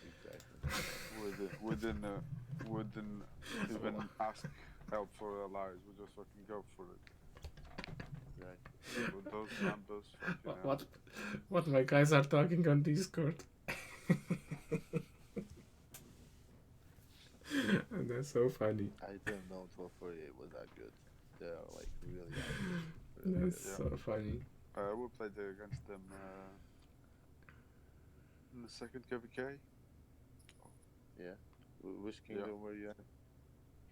Exactly. We didn't even ask help for allies. We just fucking go for it. Exactly. With those numbers, fucking hell. What my guys are talking on Discord? That's so funny. I didn't know 1248 was that good. They're like really good. That's so funny. We played against them in the second KVK. Yeah. Which kingdom were you at?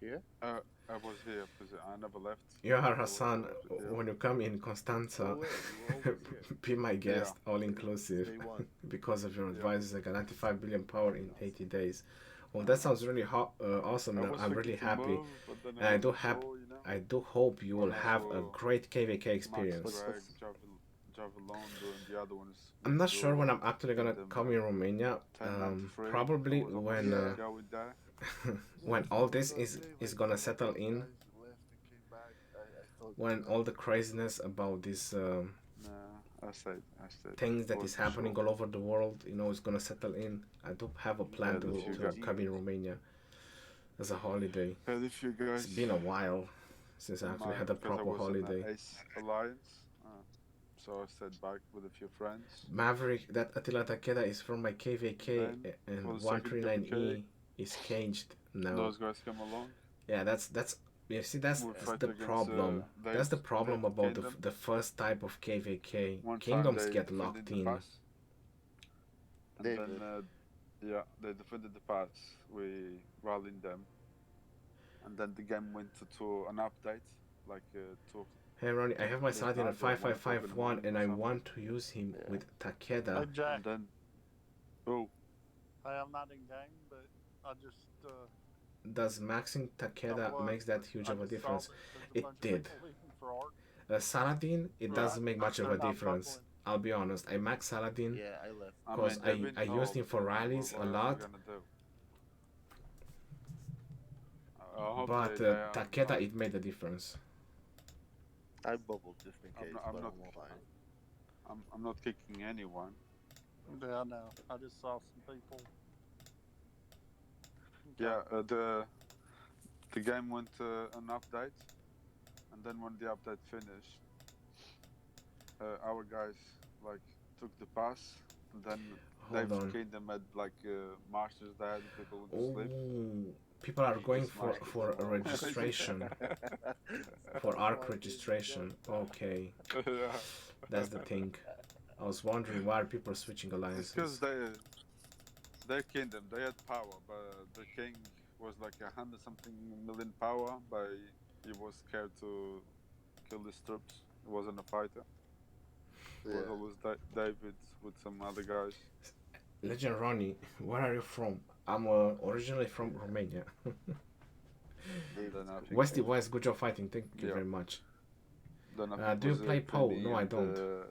Here? I was here because I never left. You are Hassan. When you come in Constanza, Oh, wait, you were always here. be my guest, all inclusive, Day one. because of your advice. I got 95 billion power in 80 days. Well, that sounds really awesome. Now I'm really happy, and I do hope you will have a great KVK experience. Javelin, the other ones. I'm not sure when I'm actually gonna come in Romania. Probably when when all this is gonna settle in. When all the craziness about this I stayed. things that is happening all over the world, is gonna settle in. I do have a plan to come in Romania as a holiday. And if you guys, It's been a while since I actually had a proper holiday. Ace Alliance, so I stayed back with a few friends. Maverick, that Attila Takeda is from my KVK, and was 139E is caged now. Those guys come along. Yeah, that's you see, that's fight the against, problem. That's the problem about Kingdom. the first type of KVK. One time Kingdoms they get defended locked the in. pass, and They then they defended the pass. We rallied them, and then the game went to an update, like Hey Ronnie, I have my Saladin at not 5551 and I something. want to use him with Takeda. Hey Jack, and then oh, hey, I'm not in game, but I just Does maxing Takeda makes that huge of a difference? It did. For art. Saladin, it doesn't make much of a difference. I'll be honest. I max Saladin Yeah, I left. because I used him for rallies a lot, but Takeda, it made a difference. I bubbled just in case, I'm but not I'm fine. I'm not kicking anyone. Yeah, I know. I just saw some people. Yeah, the game went an update, and then when the update finished, our guys took the pass, and then Hold on. Dave's Kingdom had masters there, and people would sleep. Oh, people are going for a registration, for ARC registration. Okay, Yeah. that's the thing. I was wondering why are people switching It's alliances. because their kingdom, they had power, but the king was like 100-something million power, but he was scared to kill his troops. He wasn't a fighter. It was always David with some other guys. Legend Ronnie, where are you from? I'm originally from Romania. Then I think Westy West, good job fighting. Thank you very much. then I think Do you was, play Poe? Penny No, I and, don't.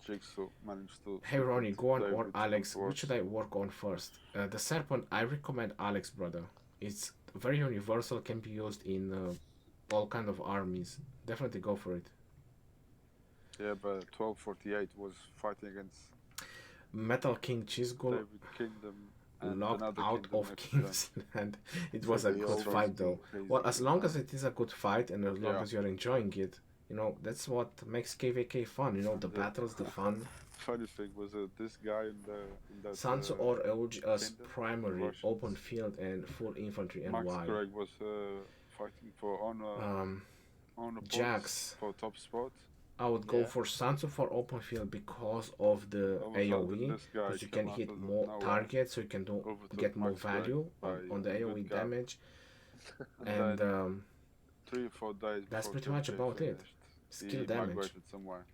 Jigsaw managed to. Hey Ronnie, go on, or David Alex, and which should I work on first? The Serpent, I recommend Alex, brother. It's very universal, can be used in all kind of armies. Definitely go for it. Yeah, but 1248 was fighting against Metal King Chisgul David Kingdom and locked another out kingdom of next to King's Land. It was a They good all fight though. crazy Well, as good long fight. as it is a good fight and as long Yeah. as you're enjoying it, you know, that's what makes KVK fun, you know, the Yeah. battles, the fun. Funny thing was this guy in that Sansu or Euge as kingdom, primary, Russians. open field and full infantry and Max why. Craig was fighting for honor points Jax, for top spot. I would go Yeah. for Sansu for open field because of the All of a sudden, AoE, this guy because you came can out hit of more nowhere, targets, so you can overtook get more Max Craig value by on the a good AoE gap. damage. And then And 3 or 4 days that's before pretty much KK about it. finished, Skill he damage. migrated somewhere.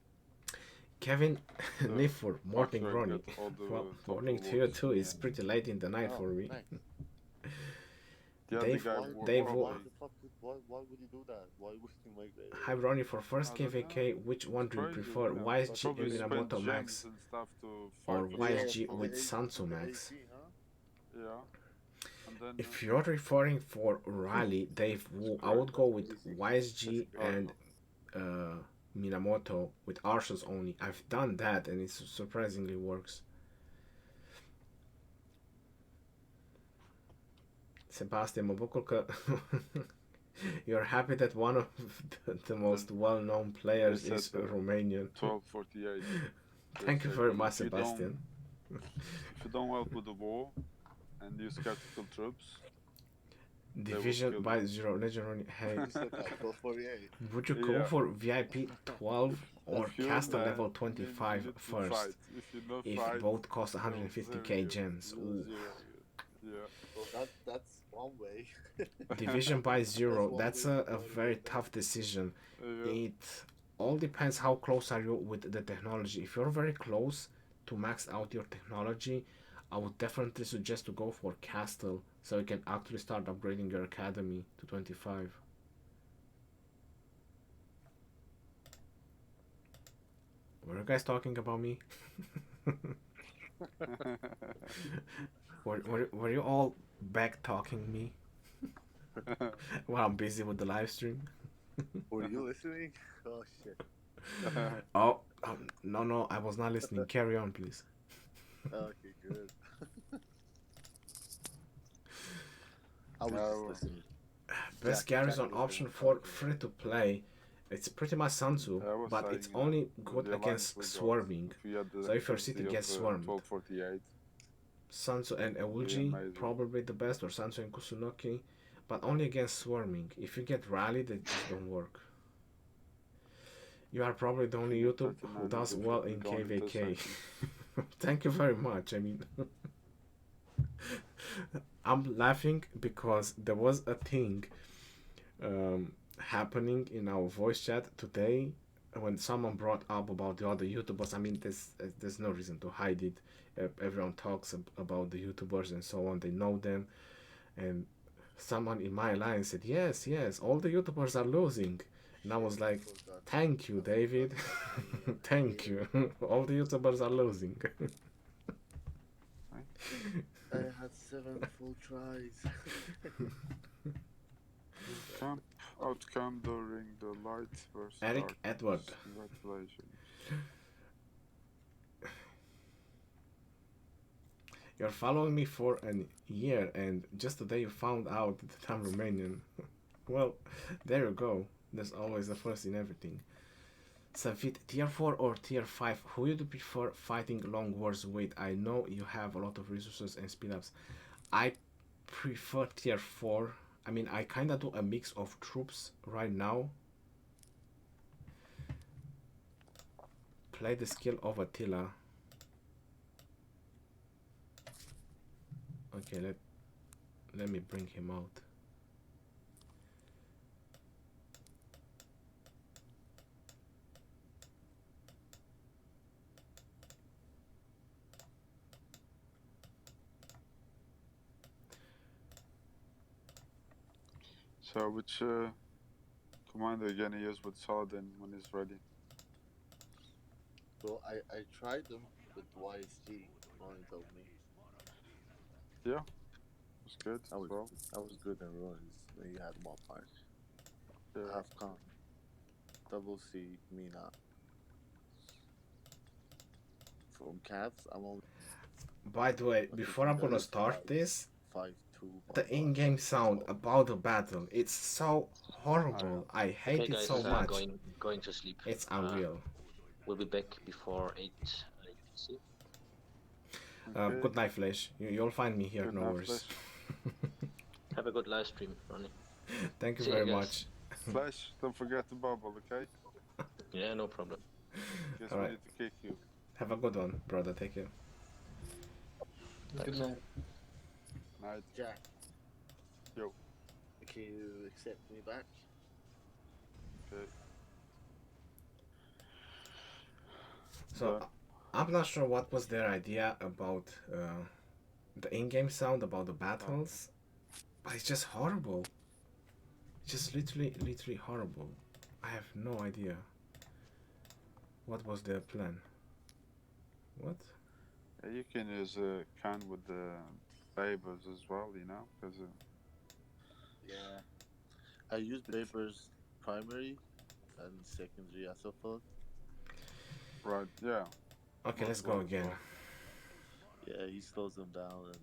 Kevin So, Nifur, morning Craig Ronnie. got all the Well, top morning to you awards too. in the It's end. pretty late in the night Oh, for me. nice. The other Dave- guy Why, Dave why, wo- why the fuck why would you do that? Why would you make that? Hi Ronnie, for first I don't KVK, which one do you Crazy, prefer? you know. YSG Probably and spent Minamoto gems Max? and stuff to Or fight for YSG stuff. with the Sansu the Max? AC, huh? Yeah. And then If you're referring for rally, Dave Wu, I would go with YSG and Minamoto with archers only. I've done that and it surprisingly works. Sebastian, mă bucur că you're happy that one of the most well-known players They is said, Romanian. 1248. Thank you They very said, much, if you don't- Sebastian. If you don't help with the war and use tactical troops, Division kill by you. Zero Legendary. Hey, You said that 1248. would you go Yeah. for VIP 12 or if you're Castle there, level then you 25 need to first? fight. If you don't If fight, both cost you'll 150k zero you. gems. You'll Ooh. zero you. Yeah. Well, that's one way. Division by Zero, one that's way a to very get that. tough decision. Yeah. It all depends how close are you with the technology. If you're very close to max out your technology, I would definitely suggest to go for Castle so you can actually start upgrading your academy to 25. Were you guys talking about me? Were you all back talking me while I'm busy with the live stream? Were you listening? Oh shit. Oh, no, I was not listening. Carry on, please. Okay, good. I was well. just listening. Best Jack Garrison was option saying for something. free to play. It's pretty much Sansu, I was but saying, it's only good the against alliance we got, swarming. if you had the So if your ability city of, gets swarmed. 1248, Sansu and Euji, amazing. probably the best, or Sansu and Kusunoki, but only against swarming. If you get rallied, it just don't work. You are probably the only YouTube who does well in KVK. Thank you very much. I mean, I'm laughing because there was a thing happening in our voice chat today when someone brought up about the other YouTubers. I mean, there's no reason to hide it. Everyone talks about the YouTubers and so on. They know them, and someone in my line said, "Yes, all the YouTubers are losing." And I was like, "Thank you, David. Thank you. All the YouTubers are losing." I had 7 full tries. Camp outcome during the light versus Eric dark. Edward. Congratulations. You're following me for a year, and just today you found out that I'm Romanian. Well, there you go. There's always a first in everything. Savit, tier 4 or tier 5? Who would you prefer fighting long wars with? I know you have a lot of resources and speed ups. I prefer tier 4. I mean, I kinda do a mix of troops right now. Play the skill of Attila. Okay, let me bring him out. So which commander are you gonna use with Saladin when he's ready? Bro, I tried them with YSG. Ronnie told me. Yeah, it's good. I was Well, I was good in runs when you had more punch. yeah. Half con. Double C, Mina. From Cavs, I'm only By the way, I think before he I'm gonna does start this, 5'2" the barbarian. in-game sound about the battle, it's so horrible. I hate Okay, it guys, so much. going to sleep. It's unreal. We'll be back before 8 UTC. Okay. Good night, Flash. You'll find me here, Good no night, worries. Have a good live stream, Ronnie. Thank you See you very guys. much. Flash, don't forget the bubble, okay? Yeah, no problem. Guess Alright. we need to kick you. Have a good one, brother. Take care. Good night. Night. Jack. Yo. Can you accept me back? Okay. So, I'm not sure what was their idea about the in-game sound about the battles, but it's just horrible. Just literally horrible. I have no idea. What was their plan? What? Yeah, you can use a can with the labels as well, you know, because Yeah. I use Baber's primary and secondary, I suppose. right, yeah. Okay, let's go again. Yeah, he slows them down and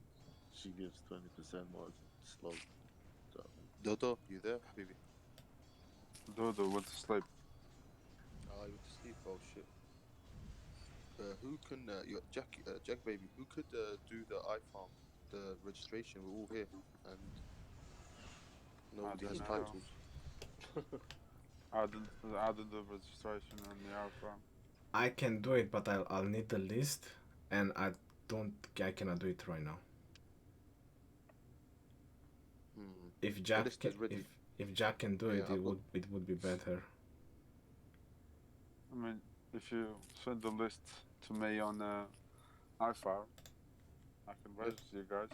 she gives 20% more slow. So. Dodo, you there, Habibi? Dodo went to sleep. Oh, you went to sleep. Oh shit. Who can Jack baby? Who could do the iFarm, the registration? We're all here, and nobody has don't know. titles. Added the registration on the outfront. I can do it, but I'll need the list, and I cannot do it right now. If Jack list can, is ready. if Jack can do it, Yeah, it would be better. I mean, if you send the list to me on iFile, I can register you guys.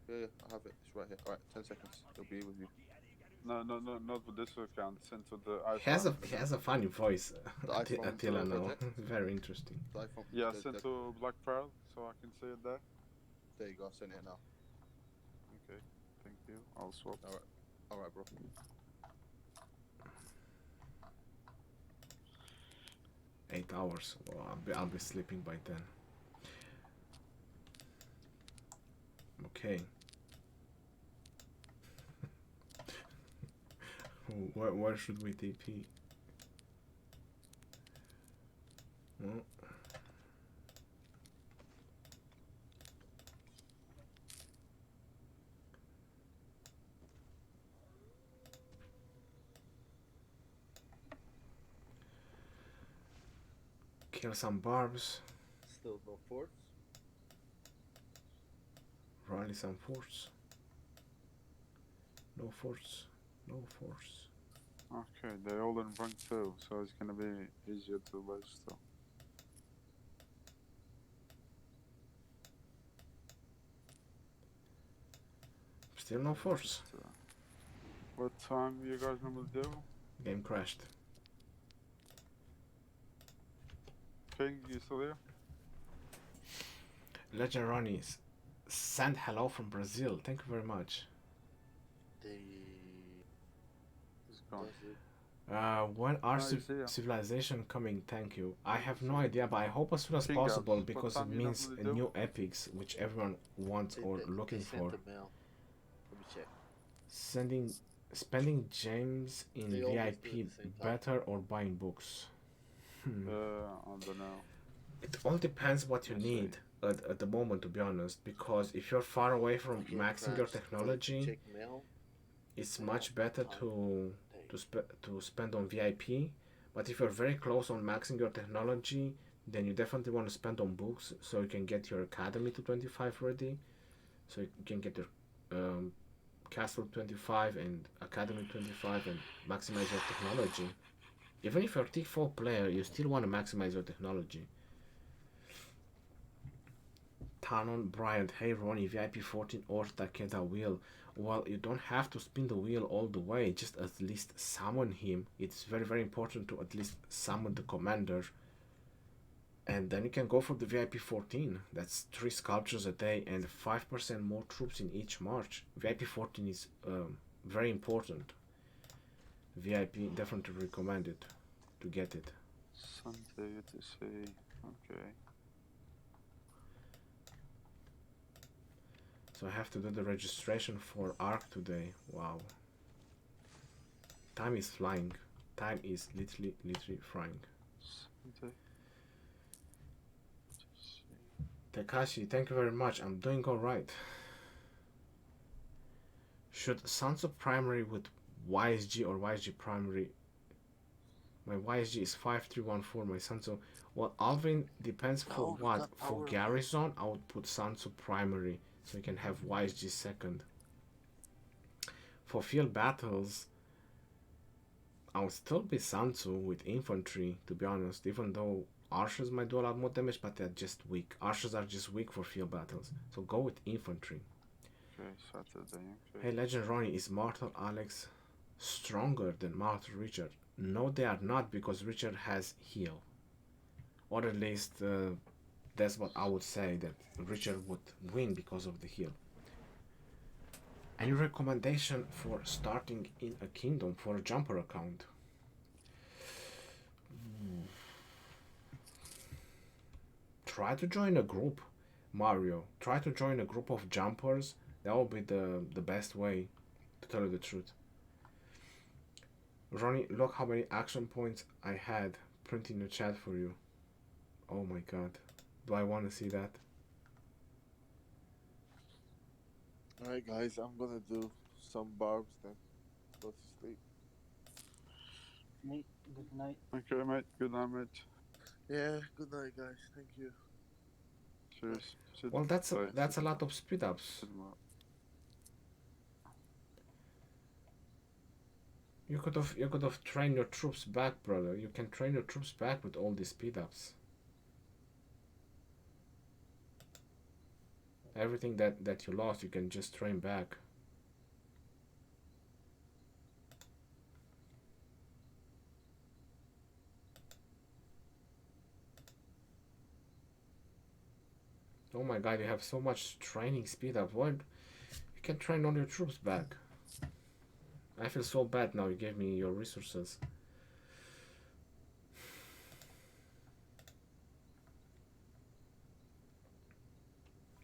Yeah, I have it. It's right here. All right, 10 seconds. It'll be with you. No, not with this account. Send to the iPhone. He has a funny voice. The iPhone Attila now. project? Very interesting. The iPhone. Yeah, send to Black Pearl so I can see it there. There you go. I'll send it now. Okay, thank you. I'll swap. All right, bro. Eight hours. Well, I'll be sleeping by then. Okay. Where should we TP? Well, kill some barbs, Still no forts? rally some force. No force. No force. Okay, they're all in rank 2, so it's gonna be easier to register. Still no force. What time you guys normally do? Game crashed. King, you still here? Legend Ronnie send hello from Brazil. Thank you very much. It's gone. When are Nice, yeah. civilization coming? Thank you. I have no idea, but I hope as soon as King possible ups. What because it time you means normally do? new epics, which everyone wants or looking sent for. the mail. Let me check. Spending gems in They always do VIP it at the same time. better or buying books? I don't know. It all depends what you Let's see. need at the moment, to be honest. Because if you're far away from Okay, maxing your crash. technology, Check mail. it's much better to spend on VIP. But if you're very close on maxing your technology, then you definitely want to spend on books so you can get your academy to 25 ready, so you can get your castle 25 and academy 25 and maximize your technology. Even if you're a T4 player, you still want to maximize your technology. Tanon Bryant, hey Ronnie, VIP 14 or Takeda wheel. Well, you don't have to spin the wheel all the way, just at least summon him. It's very, very important to at least summon the commander. And then you can go for the VIP 14. That's 3 sculptures a day and 5% more troops in each march. VIP 14 is very important. VIP definitely recommended to get it. Sunday to say, okay. So I have to do the registration for ARC today. Wow. Time is flying. Time is literally flying. Sunday. Takashi, thank you very much. I'm doing alright. Should Sanso primary with YSG or YSG primary? My YSG is 5314. My Sanso. Well, Alvin depends for what. For Garrison, I would put Sanso primary so you can have YSG second. For field battles, I would still be Sanso with infantry, to be honest, even though archers might do a lot more damage, but they're just weak. Archers are just weak for field battles. So go with infantry. Okay, Saturday. Okay. Hey, Legend Ronnie, is Martel Alex stronger than Martel Richard? No, they are not, because Richard has heal. Or at least that's what I would say, that Richard would win because of the heal. Any recommendation for starting in a kingdom for a jumper account? Try to join a group, Mario. Try to join a group of jumpers. That will be the best way, to tell you the truth. Ronnie, look how many action points I had. Print in the chat for you. Oh my god. Do I want to see that? Alright, guys, I'm gonna do some barbs then. Go to sleep. Mate, good night. Okay, mate. Good night, mate. Yeah, good night, guys. Thank you. Cheers. Well, that's a lot of speed ups. You could have trained your troops back, brother. You can train your troops back with all these speed ups. Everything that you lost, you can just train back. Oh my god, you have so much training speed up. What? You can train all your troops back. I feel so bad now you gave me your resources.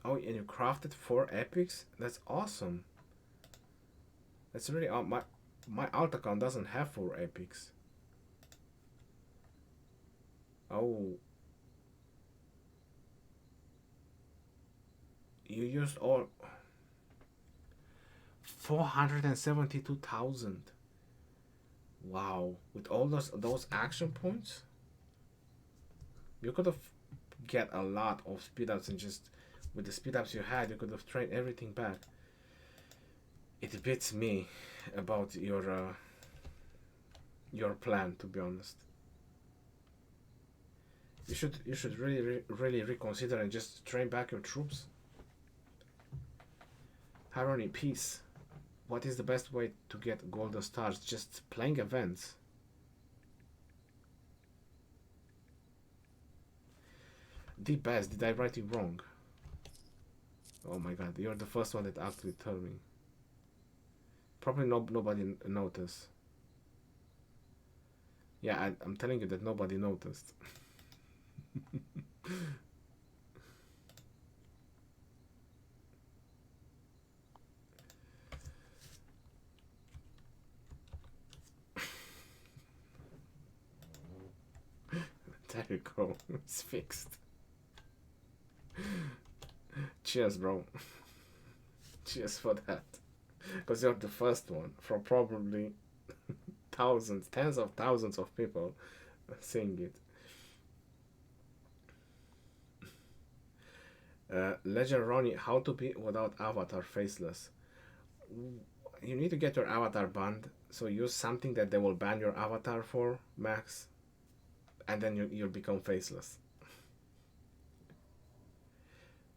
Oh, and you crafted 4 epics? That's awesome. That's really... my alt account doesn't have 4 epics. Oh. You used all... 472,000. Wow. With all those action points? You could have get a lot of speed ups and just... With the speed ups you had, you could have trained everything back. It beats me about your plan, to be honest. You should really reconsider and just train back your troops. Haroni, peace. What is the best way to get golden stars? Just playing events. The best. Did I write it wrong? Oh my god, you're the first one that actually told me. Probably nobody noticed. Yeah, I'm telling you that nobody noticed. There you go. It's fixed. Cheers, bro. Cheers for that. Because you're the first one from probably thousands, tens of thousands of people seeing it. Legend Ronnie, how to be without avatar faceless? You need to get your avatar banned, so use something that they will ban your avatar for, max, and then you'll become faceless.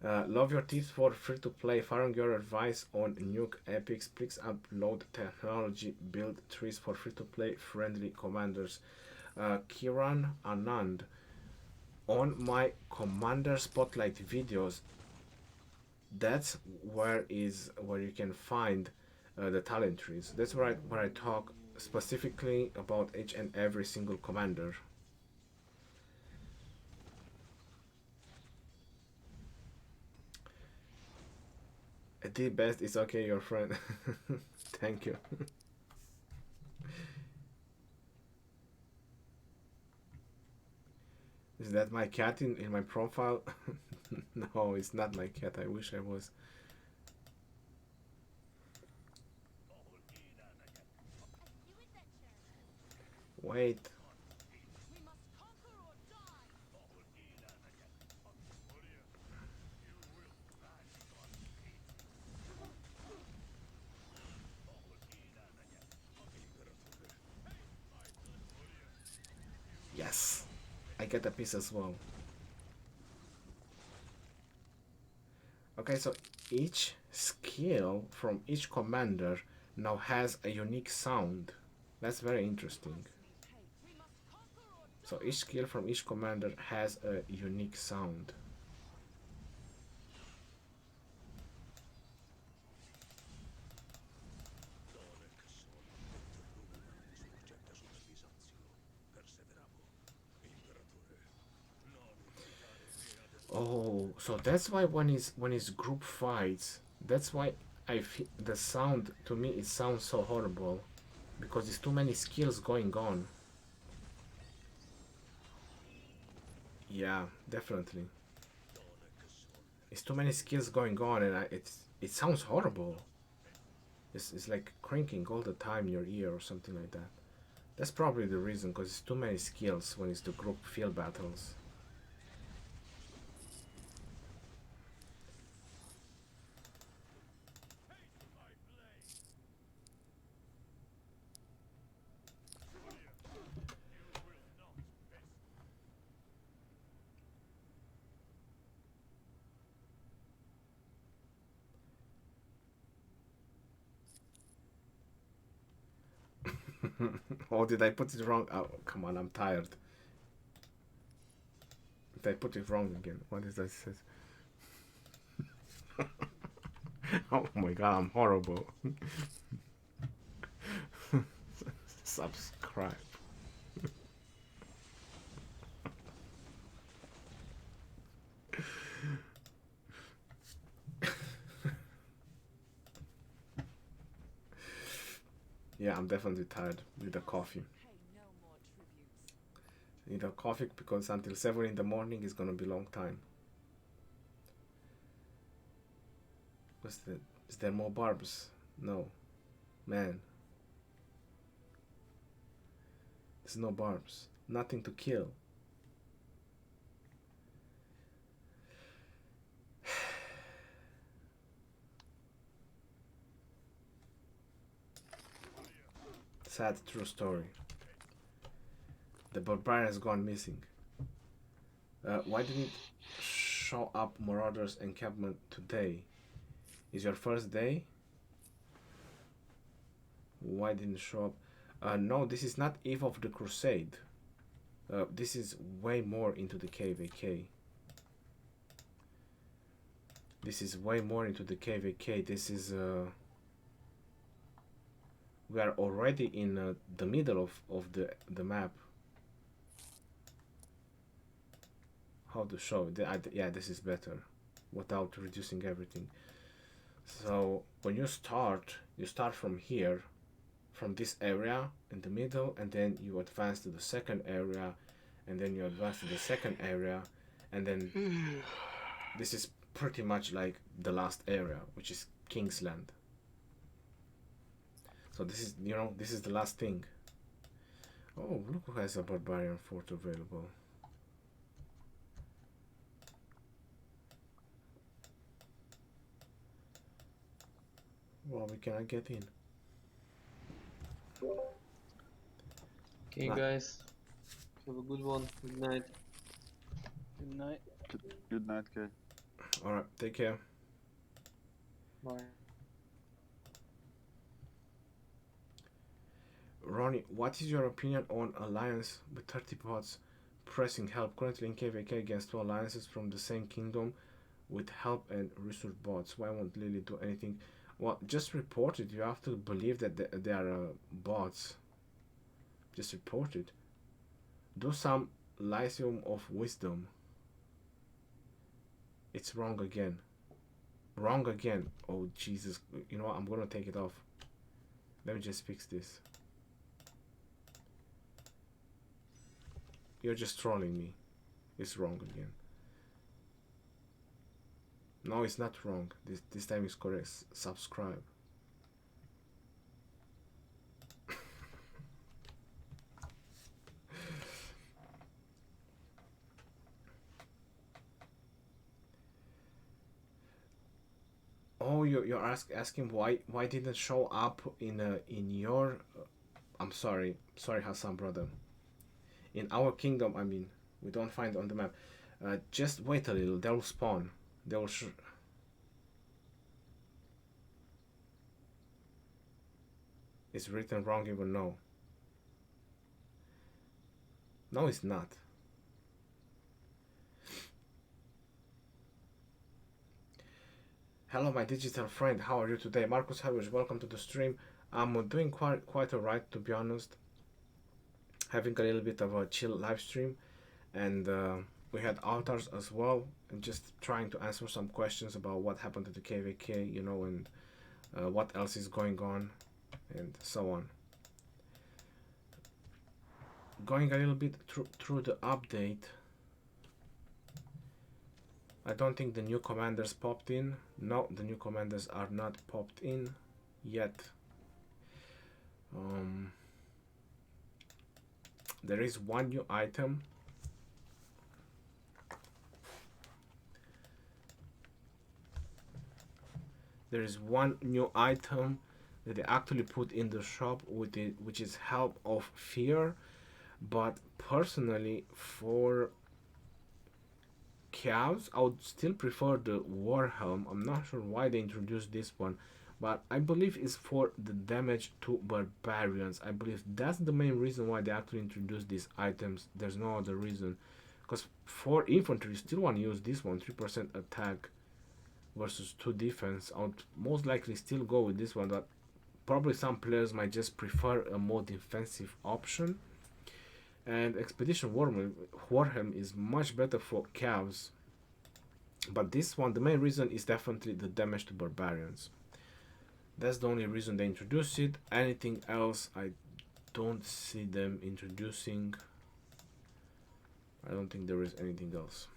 Love your tips for free-to-play. Following your advice on Nuke Epics, please upload technology build trees for free-to-play friendly commanders. Kiran Anand, on my commander spotlight videos, that's where you can find the talent trees. That's where I talk specifically about each and every single commander. The best is okay, your friend. Thank you. Is that my cat in my profile? No, it's not my cat. I wish I was. Wait. Yes, I get a piece as well. Okay, so each skill from each commander now has a unique sound. That's very interesting. So each skill from each commander has a unique sound. Oh, so that's why when it's group fights, that's why I feel the sound to me it sounds so horrible, because there's too many skills going on. Yeah, definitely. It's too many skills going on, and it sounds horrible. It's like cranking all the time in your ear or something like that. That's probably the reason, because it's too many skills when it's the group field battles. Oh, did I put it wrong? Oh, come on, I'm tired. Did I put it wrong again? What is that? Says? Oh my god, I'm horrible. Subscribe. Yeah, I'm definitely tired. Need a coffee. Need a coffee because until 7 in the morning is gonna be a long time. What's that? Is there more barbs? No. Man. There's no barbs. Nothing to kill. Sad true story. The barbarian has gone missing. Why didn't it show up Marauders encampment today? Is your first day? Why didn't it show up? No, this is not Eve of the Crusade. This is way more into the KVK. This is way more into the KVK. This is we are already in the middle of the map. How to show it? Yeah, this is better without reducing everything. So when you start from here, from this area in the middle, and then you advance to the second area, and then you advance to the second area, and then this is pretty much like the last area, which is Kingsland. So this is, this is the last thing. Oh, look who has a barbarian fort available. Well, we cannot get in. Okay, guys. Have a good one. Good night. Good night. Good night, Kay. Alright, take care. Bye. Ronnie, what is your opinion on alliance with 30 bots pressing help currently in KVK against two alliances from the same kingdom with help and resource bots? Why won't Lily do anything? Well, just report it. You have to believe that they are bots. Just report it. Do some Lyceum of Wisdom. It's wrong again. Wrong again. Oh, Jesus. You know what? I'm gonna take it off. Let me just fix this. You're just trolling me. It's wrong again. No, it's not wrong. This time is correct. Subscribe. Oh, you're asking why didn't show up in your I'm sorry Hassan brother. In our kingdom, I mean, we don't find it on the map. Just wait a little. They'll spawn. They will. It's written wrong even no. No, it's not. Hello, my digital friend. How are you today? Marcus Harwich, welcome to the stream. I'm doing quite alright, to be honest. Having a little bit of a chill live stream, and we had altars as well, and just trying to answer some questions about what happened to the KVK, you know, and what else is going on, and so on. Going a little bit through the update. I don't think the new commanders popped in. No, the new commanders are not popped in yet. There is one new item. There is one new item that they actually put in the shop with it, which is Help of Fear. But personally, for Cavs, I would still prefer the War Helm. I'm not sure why they introduced this one, but I believe it's for the damage to barbarians. I believe that's the main reason why they actually introduced these items. There's no other reason. Because for infantry, you still want to use this one, 3% attack versus 2 defense. I would most likely still go with this one, but probably some players might just prefer a more defensive option. And Expedition Warhelm is much better for Cavs. But this one, the main reason is definitely the damage to barbarians. That's the only reason they introduce it. Anything else, I don't see them introducing. I don't think there is anything else.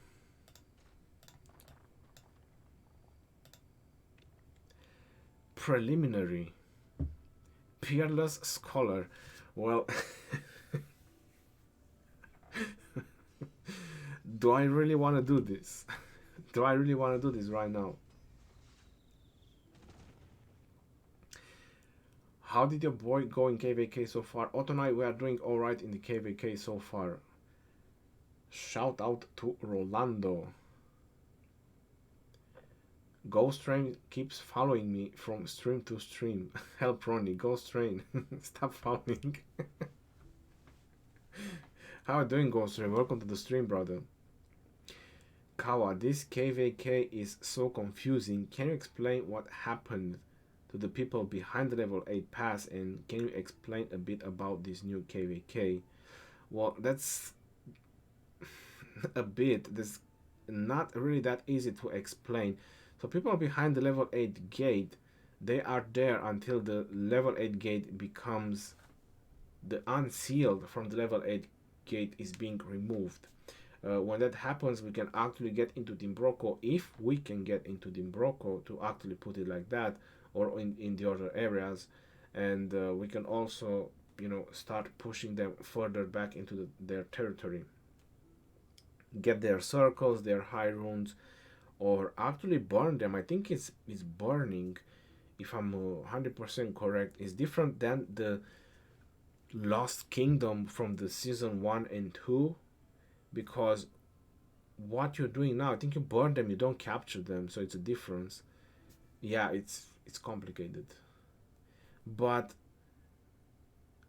Preliminary. Peerless Scholar. Well, do I really want to do this? Do I really want to do this right now? How did your boy go in KVK so far? Otto and I, we are doing alright in the KVK so far. Shout out to Rolando. Ghost Train keeps following me from stream to stream. Help Ronnie, Ghost Train. Stop following. How are you doing, Ghost Train? Welcome to the stream, brother. Kawa, this KVK is so confusing. Can you explain what happened to the people behind the level 8 pass, and can you explain a bit about this new KVK? Well, that's a bit. That's not really that easy to explain. So people behind the level 8 gate, they are there until the level 8 gate becomes the unsealed from the level 8 gate is being removed. When that happens, we can actually get into Dimbroco, if we can get into Dimbroco, to actually put it like that, or in the other areas, and we can also, you know, start pushing them further back into their territory, get their circles, their high runes, or actually burn them. I think it's burning, if I'm 100% correct. It's different than the Lost Kingdom from the season 1 and 2, because what you're doing now. I think you burn them, you don't capture them, so it's a difference. Yeah, it's complicated. But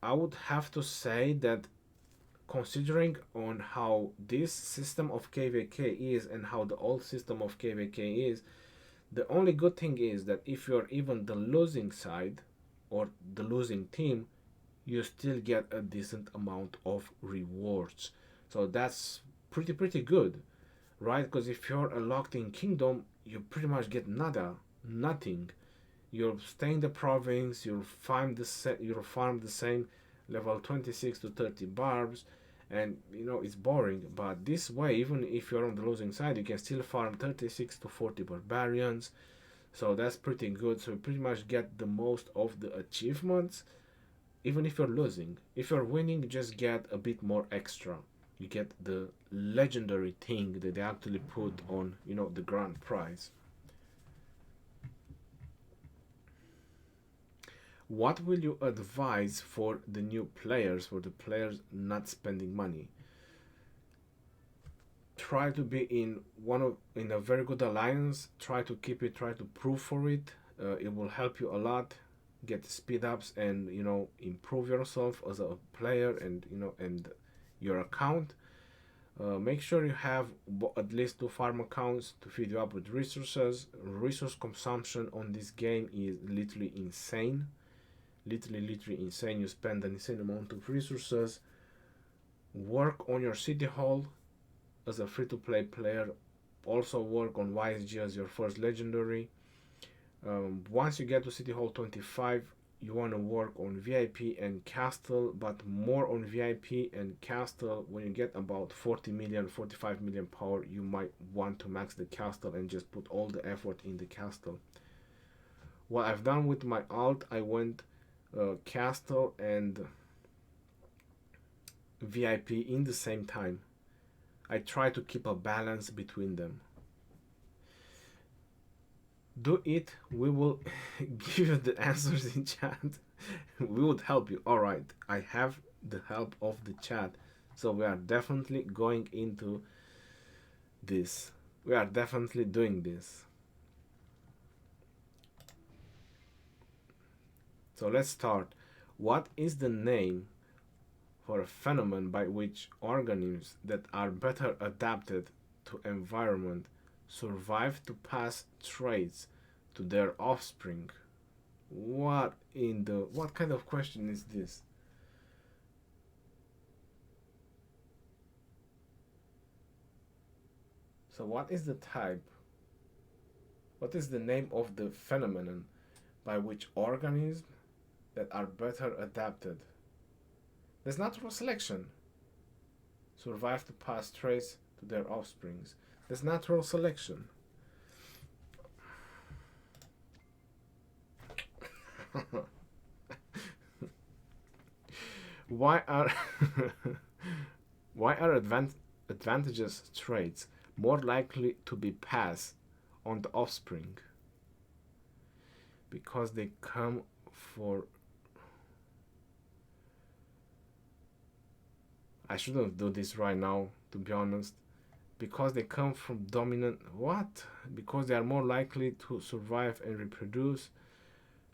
I would have to say that considering on how this system of KVK is and how the old system of KVK is, the only good thing is that if you're even the losing side or the losing team, you still get a decent amount of rewards. So that's pretty good, right? Because if you're a locked in kingdom, you pretty much get nothing. You'll stay in the province, you'll farm the same level 26 to 30 barbs, and it's boring. But this way, even if you're on the losing side, you can still farm 36 to 40 barbarians, so that's pretty good. So you pretty much get the most of the achievements, even if you're losing. If you're winning, you just get a bit more extra. You get the legendary thing that they actually put on the grand prize. What will you advise for the new players, for the players not spending money? Try to be in a very good alliance. Try to keep it. Try to prove for it. It will help you a lot. Get speed ups and improve yourself as a player and your account. Make sure you have at least 2 farm accounts to feed you up with resources. Resource consumption on this game is literally insane. Literally insane. You spend an insane amount of resources. Work on your city hall as a free-to-play player. Also work on YSG as your first legendary. Once you get to city hall 25, you want to work on VIP and castle, but more on VIP and castle. When you get about 40 million 45 million power, you might want to max the castle and just put all the effort in the castle. What I've done with my alt, I went castle and VIP in the same time. I try to keep a balance between them. Do it. We will give you the answers in chat. We would help you. Alright, I have the help of the chat, so we are definitely going into this. We are definitely doing this. So let's start. What is the name for a phenomenon by which organisms that are better adapted to environment survive to pass traits to their offspring? What kind of question is this? So what is the type? What is the name of the phenomenon by which organisms that are better adapted? There's natural selection. Survive to pass traits to their offsprings. There's natural selection. Why are advantageous traits more likely to be passed on the offspring? Because they come for... I shouldn't do this right now, to be honest. Because they come from dominant... What? Because they are more likely to survive and reproduce.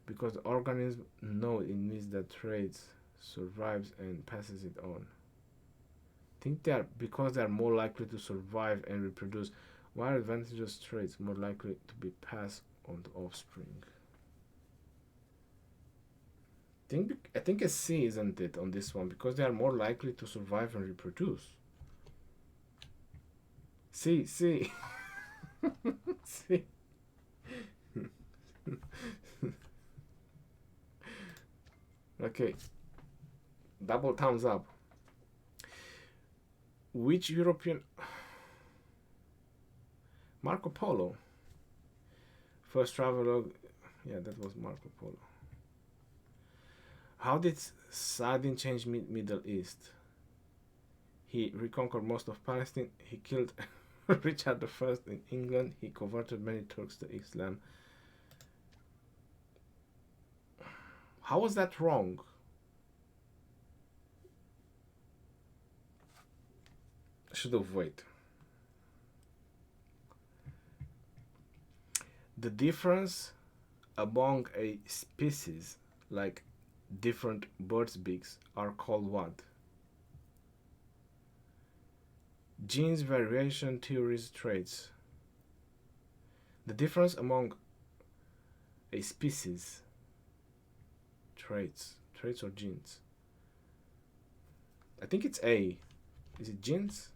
Because the organism knows it needs that traits, survives and passes it on. I think because they are more likely to survive and reproduce. Why are advantageous traits more likely to be passed on the offspring? I think a C, isn't it, on this one? Because they are more likely to survive and reproduce. C. C. Okay. Double thumbs up. Which European... Marco Polo. First travelogue. Yeah, that was Marco Polo. How did Saladin change Middle East? He reconquered most of Palestine. He killed Richard I in England. He converted many Turks to Islam. How was that wrong? Should have waited. The difference among a species, like different birds' beaks, are called what? Genes, variation, theories, traits. The difference among a species, traits or genes. I think it's A. Is it genes?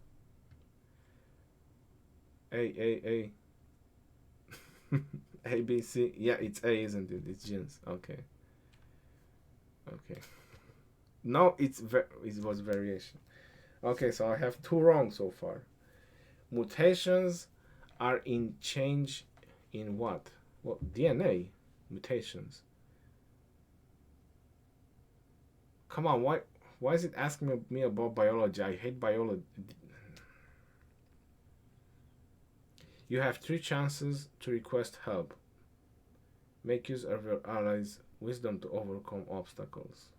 A. A, B, C. Yeah, it's A, isn't it? It's genes. Okay. No, it was variation. Okay, so I have 2 wrong so far. Mutations are in change in what? Well, DNA mutations. Come on, why is it asking me about biology? I hate biology. You have 3 chances to request help. Make use of your allies' wisdom to overcome obstacles.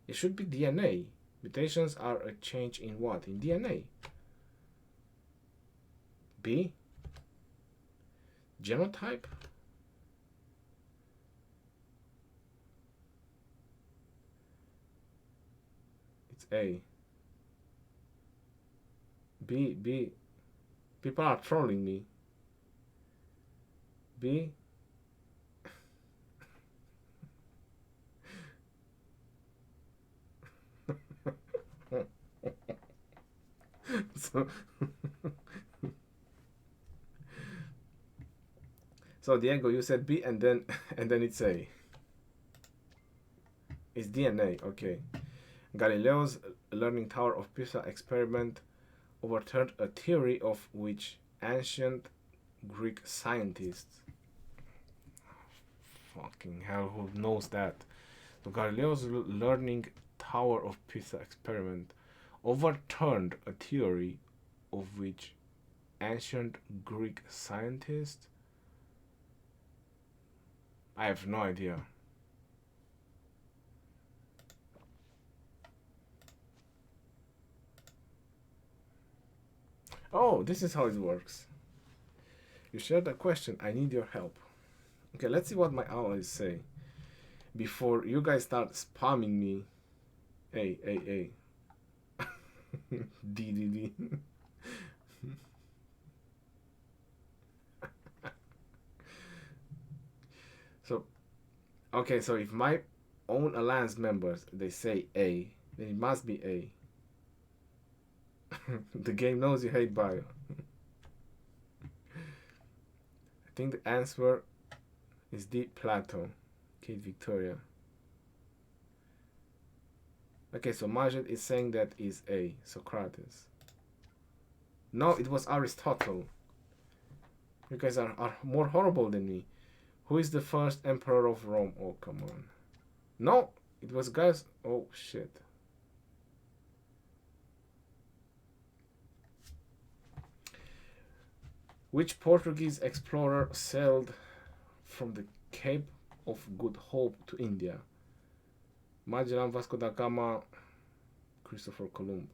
It should be DNA. Mutations are a change in what? In DNA. B. Genotype? It's A. B. People are trolling me. B. So Diego, you said B and then it's A. It's DNA, okay. Galileo's Leaning Tower of Pisa experiment overturned a theory of which ancient Greek scientists. Fucking hell, who knows that? So Galileo's Leaning Tower of Pisa experiment overturned a theory of which ancient Greek scientists. I have no idea. Oh, this is how it works. You shared a question. I need your help. Okay, let's see what my allies say before you guys start spamming me. A. D. So, okay, so if my own alliance members, they say A, then it must be A. The game knows you hate bio. I think the answer is D, Plato. Kate Victoria. Okay, so Majid is saying that is A, Socrates. No, it was Aristotle. You guys are more horrible than me. Who is the first emperor of Rome? Oh, come on. No, it was guys. Oh, shit. Which Portuguese explorer sailed from the Cape of Good Hope to India? Magellan, Vasco da Gama, Christopher Columb.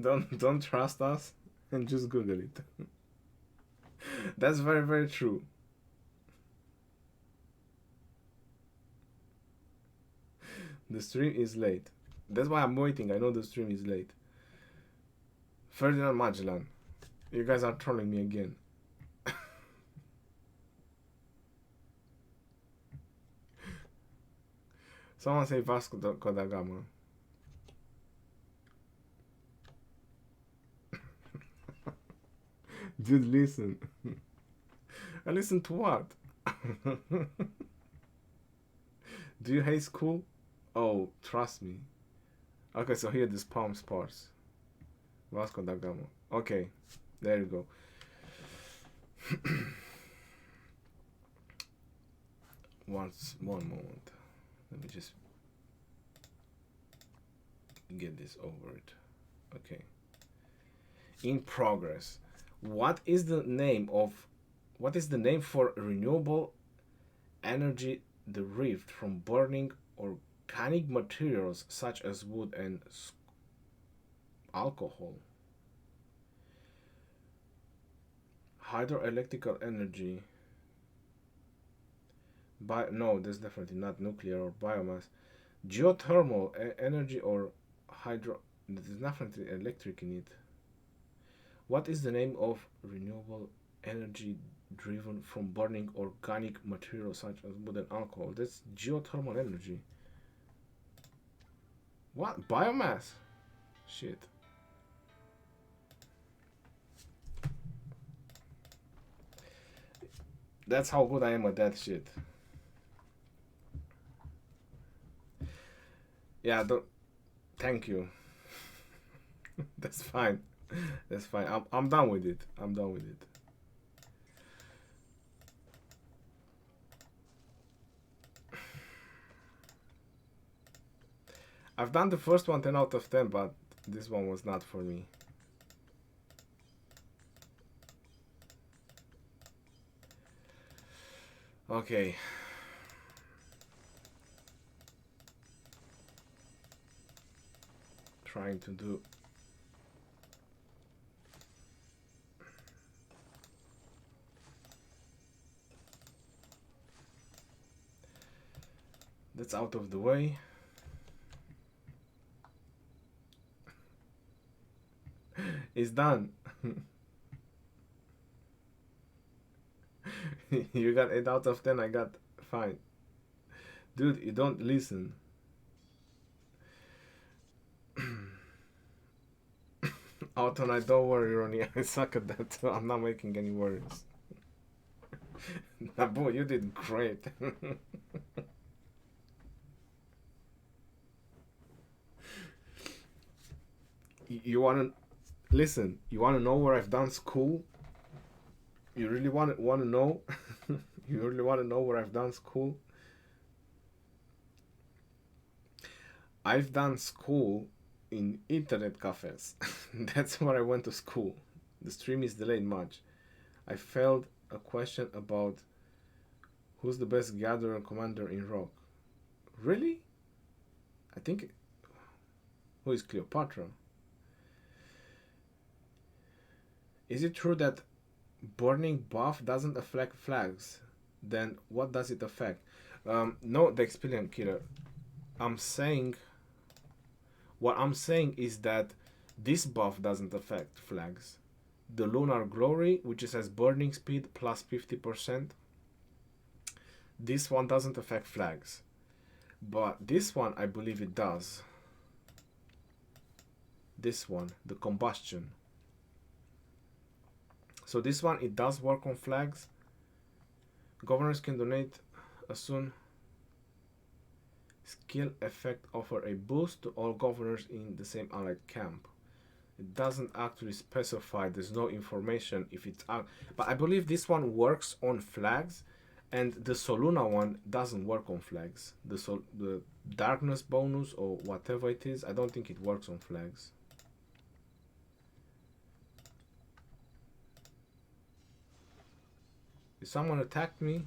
Don't trust us and just Google it. That's very, very true. The stream is late. That's why I'm waiting. I know the stream is late. Ferdinand Magellan. You guys are trolling me again. Someone say Vasco da Gama. Dude, listen. I listen to what? Do you hate school? Oh, trust me. Okay, so here the spam spots. Vasco da Gama. Okay, there you go. One moment. Let me just get this over it. Okay. In progress. What is the name for renewable energy derived from burning or organic materials such as wood and alcohol. Hydroelectrical energy. No, that's definitely not nuclear or biomass. Geothermal energy or hydro. There's definitely electric in it. What is the name of renewable energy driven from burning organic materials such as wood and alcohol? That's geothermal energy. What? Biomass? Shit. That's how good I am at that shit. Yeah, thank you. That's fine. That's fine. I'm done with it. I'm done with it. I've done the first one 10 out of 10, but this one was not for me. Okay. Trying to do that's out of the way. It's done. You got 8 out of 10, I got fine. Dude, you don't listen. Autonite, don't worry, Ronnie. I suck at that too. I'm not making any words. Nabu, you did great. You wanna listen? You wanna know where I've done school? You really wanna know? You really wanna know where I've done school? I've done school in internet cafes. That's where I went to school. The stream is delayed much. I failed a question about who's the best gatherer commander in Rock. Really? I think. Who is Cleopatra? Is it true that burning buff doesn't affect flags? Then what does it affect? No, the Experience Killer. What I'm saying is that this buff doesn't affect flags. The Lunar Glory, which says burning speed plus 50%, this one doesn't affect flags. But this one, I believe it does. This one, the combustion. So this one, it does work on flags. Governors can donate as soon skill effect offer a boost to all governors in the same allied camp. It doesn't actually specify, there's no information if it's out, but I believe this one works on flags, and the Soluna one doesn't work on flags. The darkness bonus or whatever it is, I don't think it works on flags. Did someone attack me?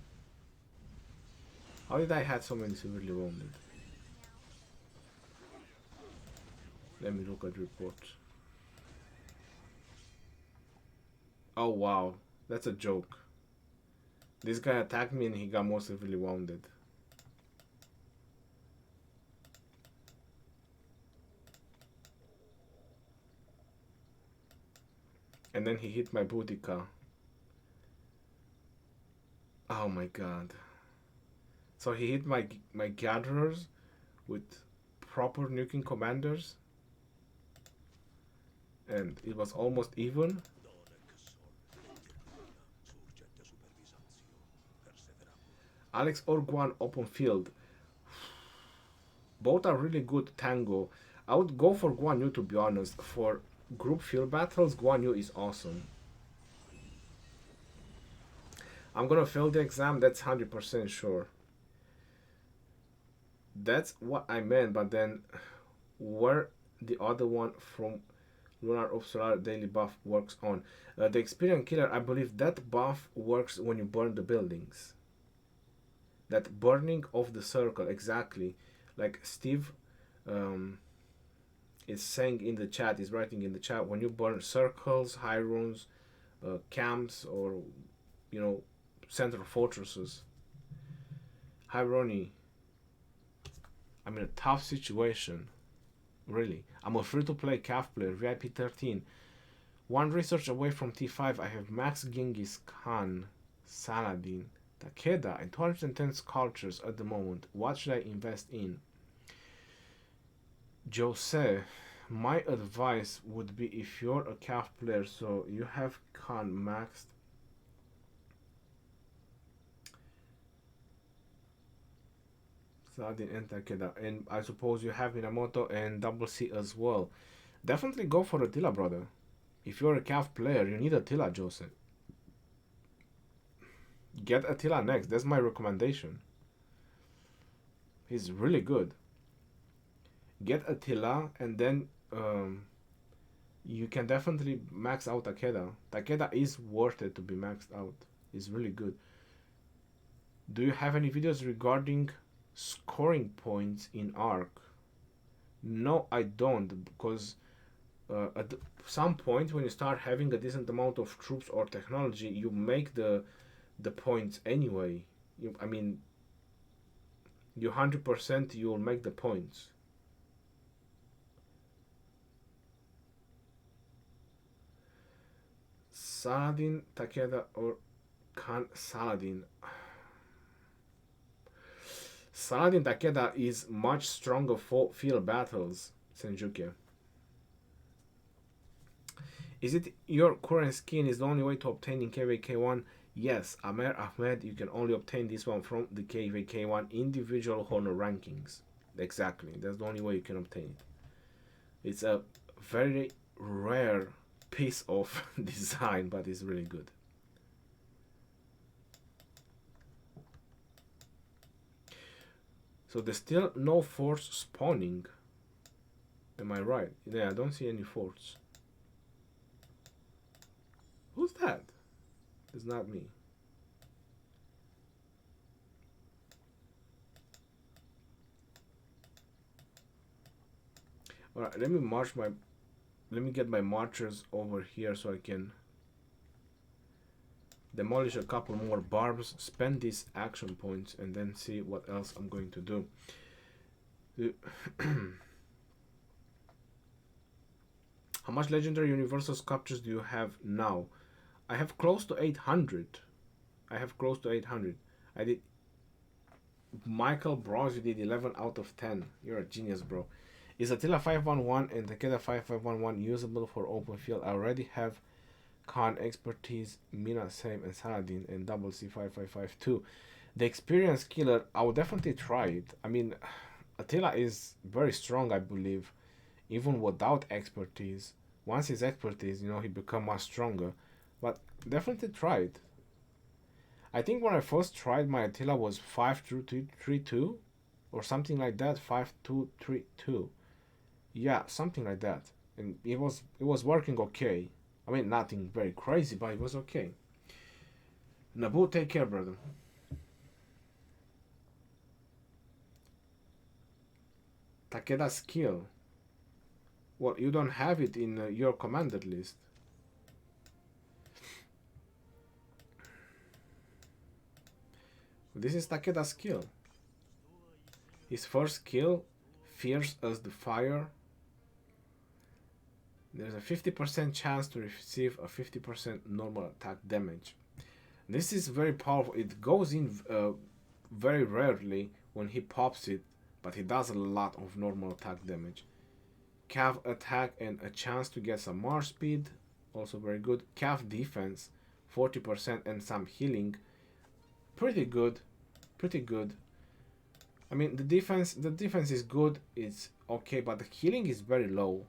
How did I have so many severely wounded? Let me look at reports. Oh wow, that's a joke. This guy attacked me and he got more severely wounded. And then he hit my Boudica. Oh my god. So he hit my gatherers with proper nuking commanders. And it was almost even. Alex or Guan open field. Both are really good tango. I would go for Guan Yu, to be honest. For group field battles, Guan Yu is awesome. I'm gonna fail the exam, that's 100% sure. That's what I meant, but then where the other one from Lunar of Solar daily buff works on. The Experience Killer, I believe that buff works when you burn the buildings. That burning of the circle, exactly. like Steve is saying in the chat, is writing in the chat, when you burn circles, high runes, camps, or central fortresses. Hi Ronnie, I'm in a tough situation, really. I'm a free-to-play CAF player, VIP 13. One research away from T5, I have Max Genghis Khan, Saladin, Takeda, and 210 sculptures at the moment. What should I invest in? Jose, my advice would be, if you're a CAF player, so you have Khan maxed, Saladin and Takeda, and I suppose you have Minamoto and Double C as well. Definitely go for Attila, brother. If you're a CAF player, you need Attila, Jose. Get Attila next. That's my recommendation. He's really good. Get Attila, and then you can definitely max out Takeda. Takeda is worth it to be maxed out. He's really good. Do you have any videos regarding scoring points in Arc? No, I don't, because at some point when you start having a decent amount of troops or technology, you make the points anyway. You 100% you'll make the points. Saladin, Takeda, or Khan Saladin. Saladin Takeda is much stronger for field battles, Senjuke. Is it your current skin is the only way to obtain in KVK1? Yes, Amer Ahmed, you can only obtain this one from the KVK1 individual honor rankings. Exactly, that's the only way you can obtain it. It's a very rare piece of design, but it's really good. So there's still no forts spawning. Am I right? Yeah, I don't see any forts. Who's that? It's not me. Alright, let me get my marchers over here so I can demolish a couple more barbs, spend these action points, and then see what else I'm going to do. How much legendary universal sculptures do you have now? I have close to 800. I did. Michael Bronze, you did 11 out of 10. You're a genius, bro. Is Attila 511 and Takeda 5511 usable for open field? I already have Khan expertise, Mina same, and Saladin, and Double C 5552. The experienced killer, I would definitely try it. I mean, Attila is very strong, I believe, even without expertise. Once his expertise, he become much stronger. But definitely try it. I think when I first tried, my Attila was 5-2-3-2 or something like that. 5-2-3-2. Yeah, something like that. And it was working okay. I mean, nothing very crazy, but it was okay. Nabu, take care, brother. Takeda skill. Well, you don't have it in your commanded list. This is Takeda's skill. His first skill, fierce as the fire. There's a 50% chance to receive a 50% normal attack damage. This is very powerful. It goes in very rarely when he pops it, but he does a lot of normal attack damage. Cav attack and a chance to get some march speed, also very good. Cav defense, 40% and some healing. Pretty good. I mean, the defense is good, it's okay, but the healing is very low.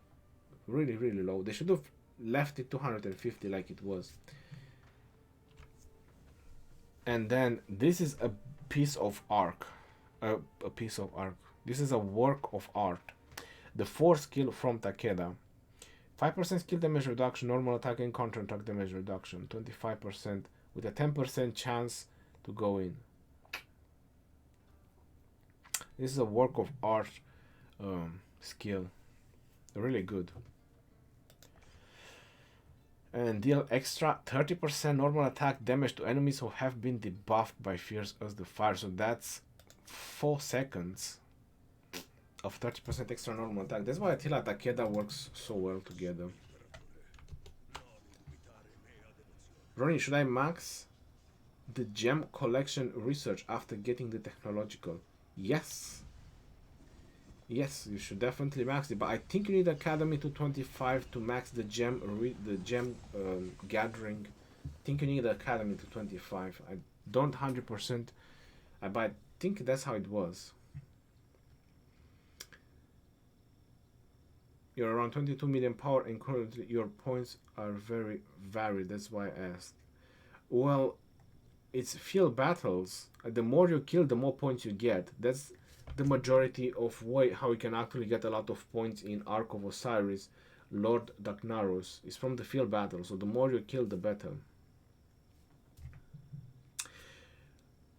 Really low. They should have left it 250 like it was. And then this is a piece of art. This is a work of art. The 4 skill from Takeda. 5% skill damage reduction, normal attack and counter attack damage reduction. 25% with a 10% chance to go in. This is a work of art, skill. Really good. And deal extra 30% normal attack damage to enemies who have been debuffed by Fierce as the Fire. So that's 4 seconds of 30% extra normal attack. That's why Attila Takeda works so well together. Ronnie, should I max the gem collection research after getting the technological? Yes. Yes, you should definitely max it, but I think you need Academy to 25 to max the gem gathering. I think you need Academy to 25. I don't 100%, but I think that's how it was. You're around 22 million power and currently your points are very varied. That's why I asked. Well, it's field battles. The more you kill, the more points you get. That's the majority of way how you can actually get a lot of points in Ark of Osiris. Lord Dagnaros is from the field battle, so the more you kill, the better.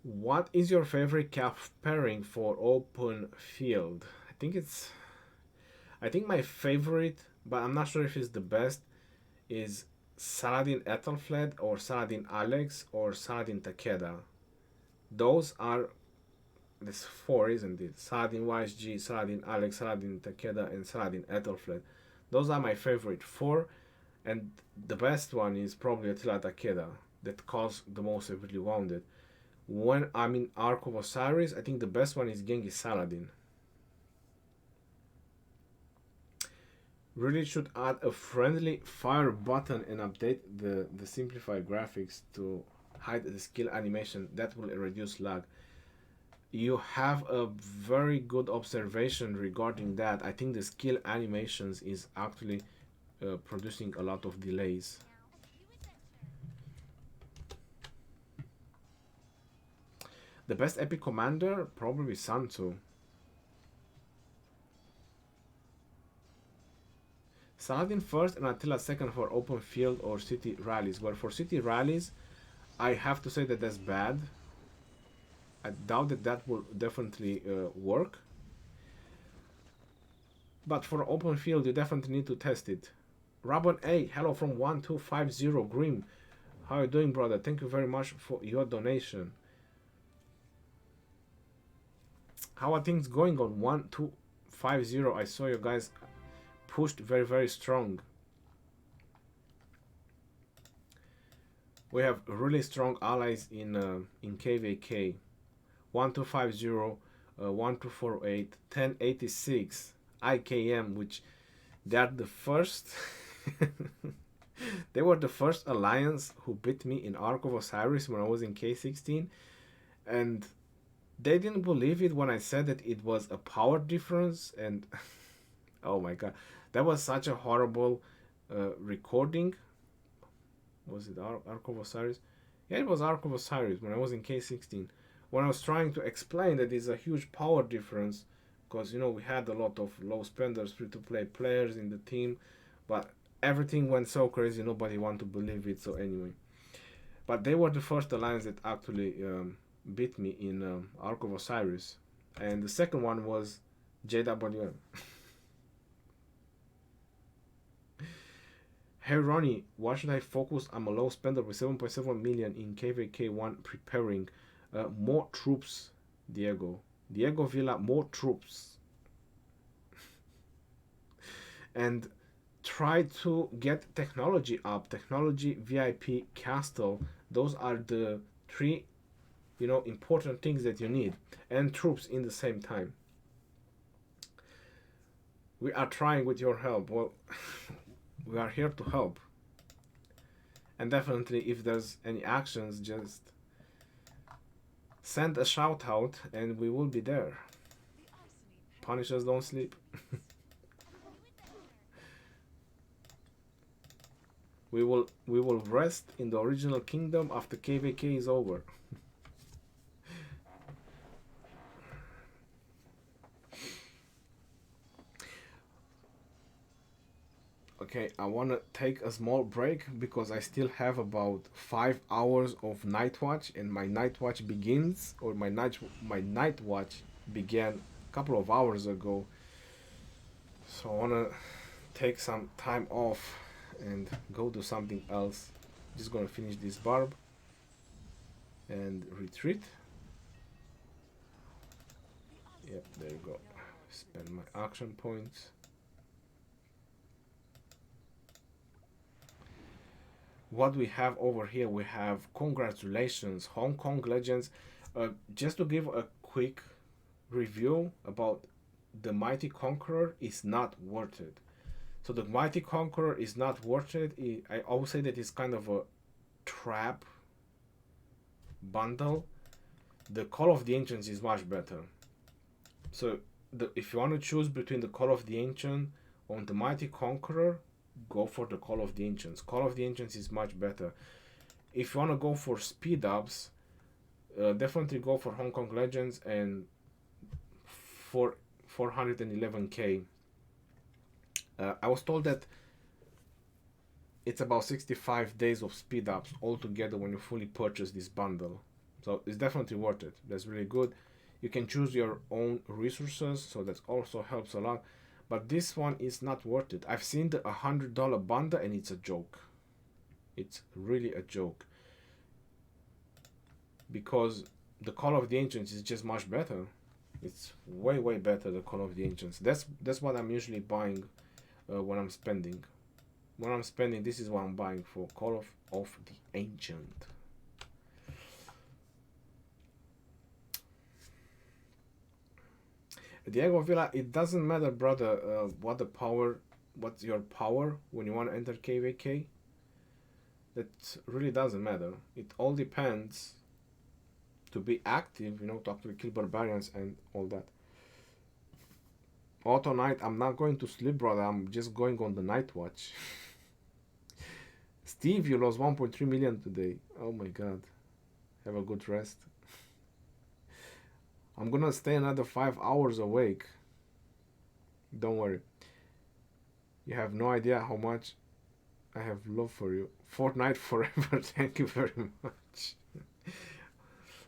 What is your favorite cap pairing for open field? I think my favorite, but I'm not sure if it's the best, is Saladin Ethelfled or Saladin Alex or Saladin Takeda. Those are, there's 4, isn't it? Saladin YSG, Saladin Alex, Saladin Takeda, and Saladin Ethelfled. Those are my favorite 4, and the best one is probably Attila Takeda, that caused the most severely wounded. When I'm in Ark of Osiris, I think the best one is Genghis Saladin. Really should add a friendly fire button and update the simplified graphics to hide the skill animation. That will reduce lag. You have a very good observation regarding that. I think the skill animations is actually producing a lot of delays. The best epic commander? Probably Sun Tzu. Saladin first and Attila second for open field or city rallies. Well, for city rallies, I have to say that that's bad. I doubt that will definitely work. But for open field, you definitely need to test it. Rabon A, hello from 1250 Grim. How are you doing, brother? Thank you very much for your donation. How are things going on 1250? I saw you guys pushed very, very strong. We have really strong allies in KVK. 1250, 1248, 1086, IKM, which they are the first. They were the first alliance who beat me in Ark of Osiris when I was in K16, and they didn't believe it when I said that it was a power difference, and oh my god, that was such a horrible recording. Was it Ark of Osiris? Yeah, it was Ark of Osiris when I was in K16. When I was trying to explain that it's a huge power difference, because you know we had a lot of low spenders, free-to-play players in the team, but everything went so crazy, nobody wanted to believe it. So anyway, but they were the first alliance that actually beat me in Ark of Osiris, and the second one was JWM. Hey Ronnie, why should I focus? I'm a low spender with 7.7 million in KVK1 preparing. More troops, Diego Villa, more troops. And try to get technology up. Technology, VIP, Castle. Those are the 3, important things that you need. And troops in the same time. We are trying with your help. Well, we are here to help. And definitely if there's any actions, just send a shout out and we will be there. Punishers don't sleep. We will rest in the original kingdom after KVK is over. Okay, I want to take a small break because I still have about 5 hours of night watch, and my night watch begins, or my night watch began a couple of hours ago. So I wanna take some time off and go do something else. Just gonna finish this barb and retreat. Yep, there you go. Spend my action points. What we have over here, we have congratulations, Hong Kong Legends. Just to give a quick review about the Mighty Conqueror, is not worth it. So the Mighty Conqueror is not worth it. I always say that it's kind of a trap bundle. The Call of the Ancients is much better. So if you want to choose between the Call of the Ancient and the Mighty Conqueror, go for the Call of the Ancients. Call of the Ancients is much better. If you want to go for speed ups, definitely go for Hong Kong Legends and for 411k. I was told that it's about 65 days of speed ups altogether when you fully purchase this bundle. So it's definitely worth it. That's really good. You can choose your own resources, so that also helps a lot. But this one is not worth it. I've seen the $100 bundle and it's a joke. It's really a joke. Because the Call of the Ancients is just much better. It's way better, the Call of the Ancients. That's what I'm usually buying when I'm spending. When I'm spending, this is what I'm buying for Call of the Ancient. Diego Villa, it doesn't matter, brother, what's your power when you want to enter KVK. That really doesn't matter. It all depends to be active, to actually kill barbarians and all that. Auto night, I'm not going to sleep, brother. I'm just going on the night watch. Steve, you lost 1.3 million today. Oh my god. Have a good rest. I'm gonna stay another 5 hours awake. Don't worry. You have no idea how much I have love for you. Fortnite forever. Thank you very much.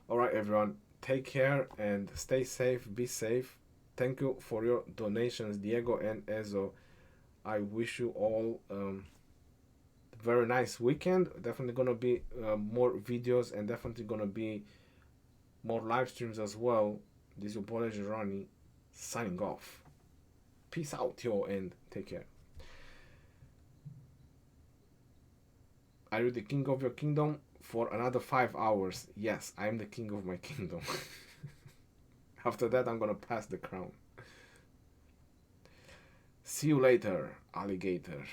Alright, everyone. Take care and stay safe. Be safe. Thank you for your donations, Diego and Ezo. I wish you all a very nice weekend. Definitely gonna be more videos and definitely gonna be more live streams as well. This is your boy Girani signing off. Peace out, yo, and take care. Are you the king of your kingdom? For another 5 hours. Yes, I am the king of my kingdom. After that, I'm gonna pass the crown. See you later, alligator.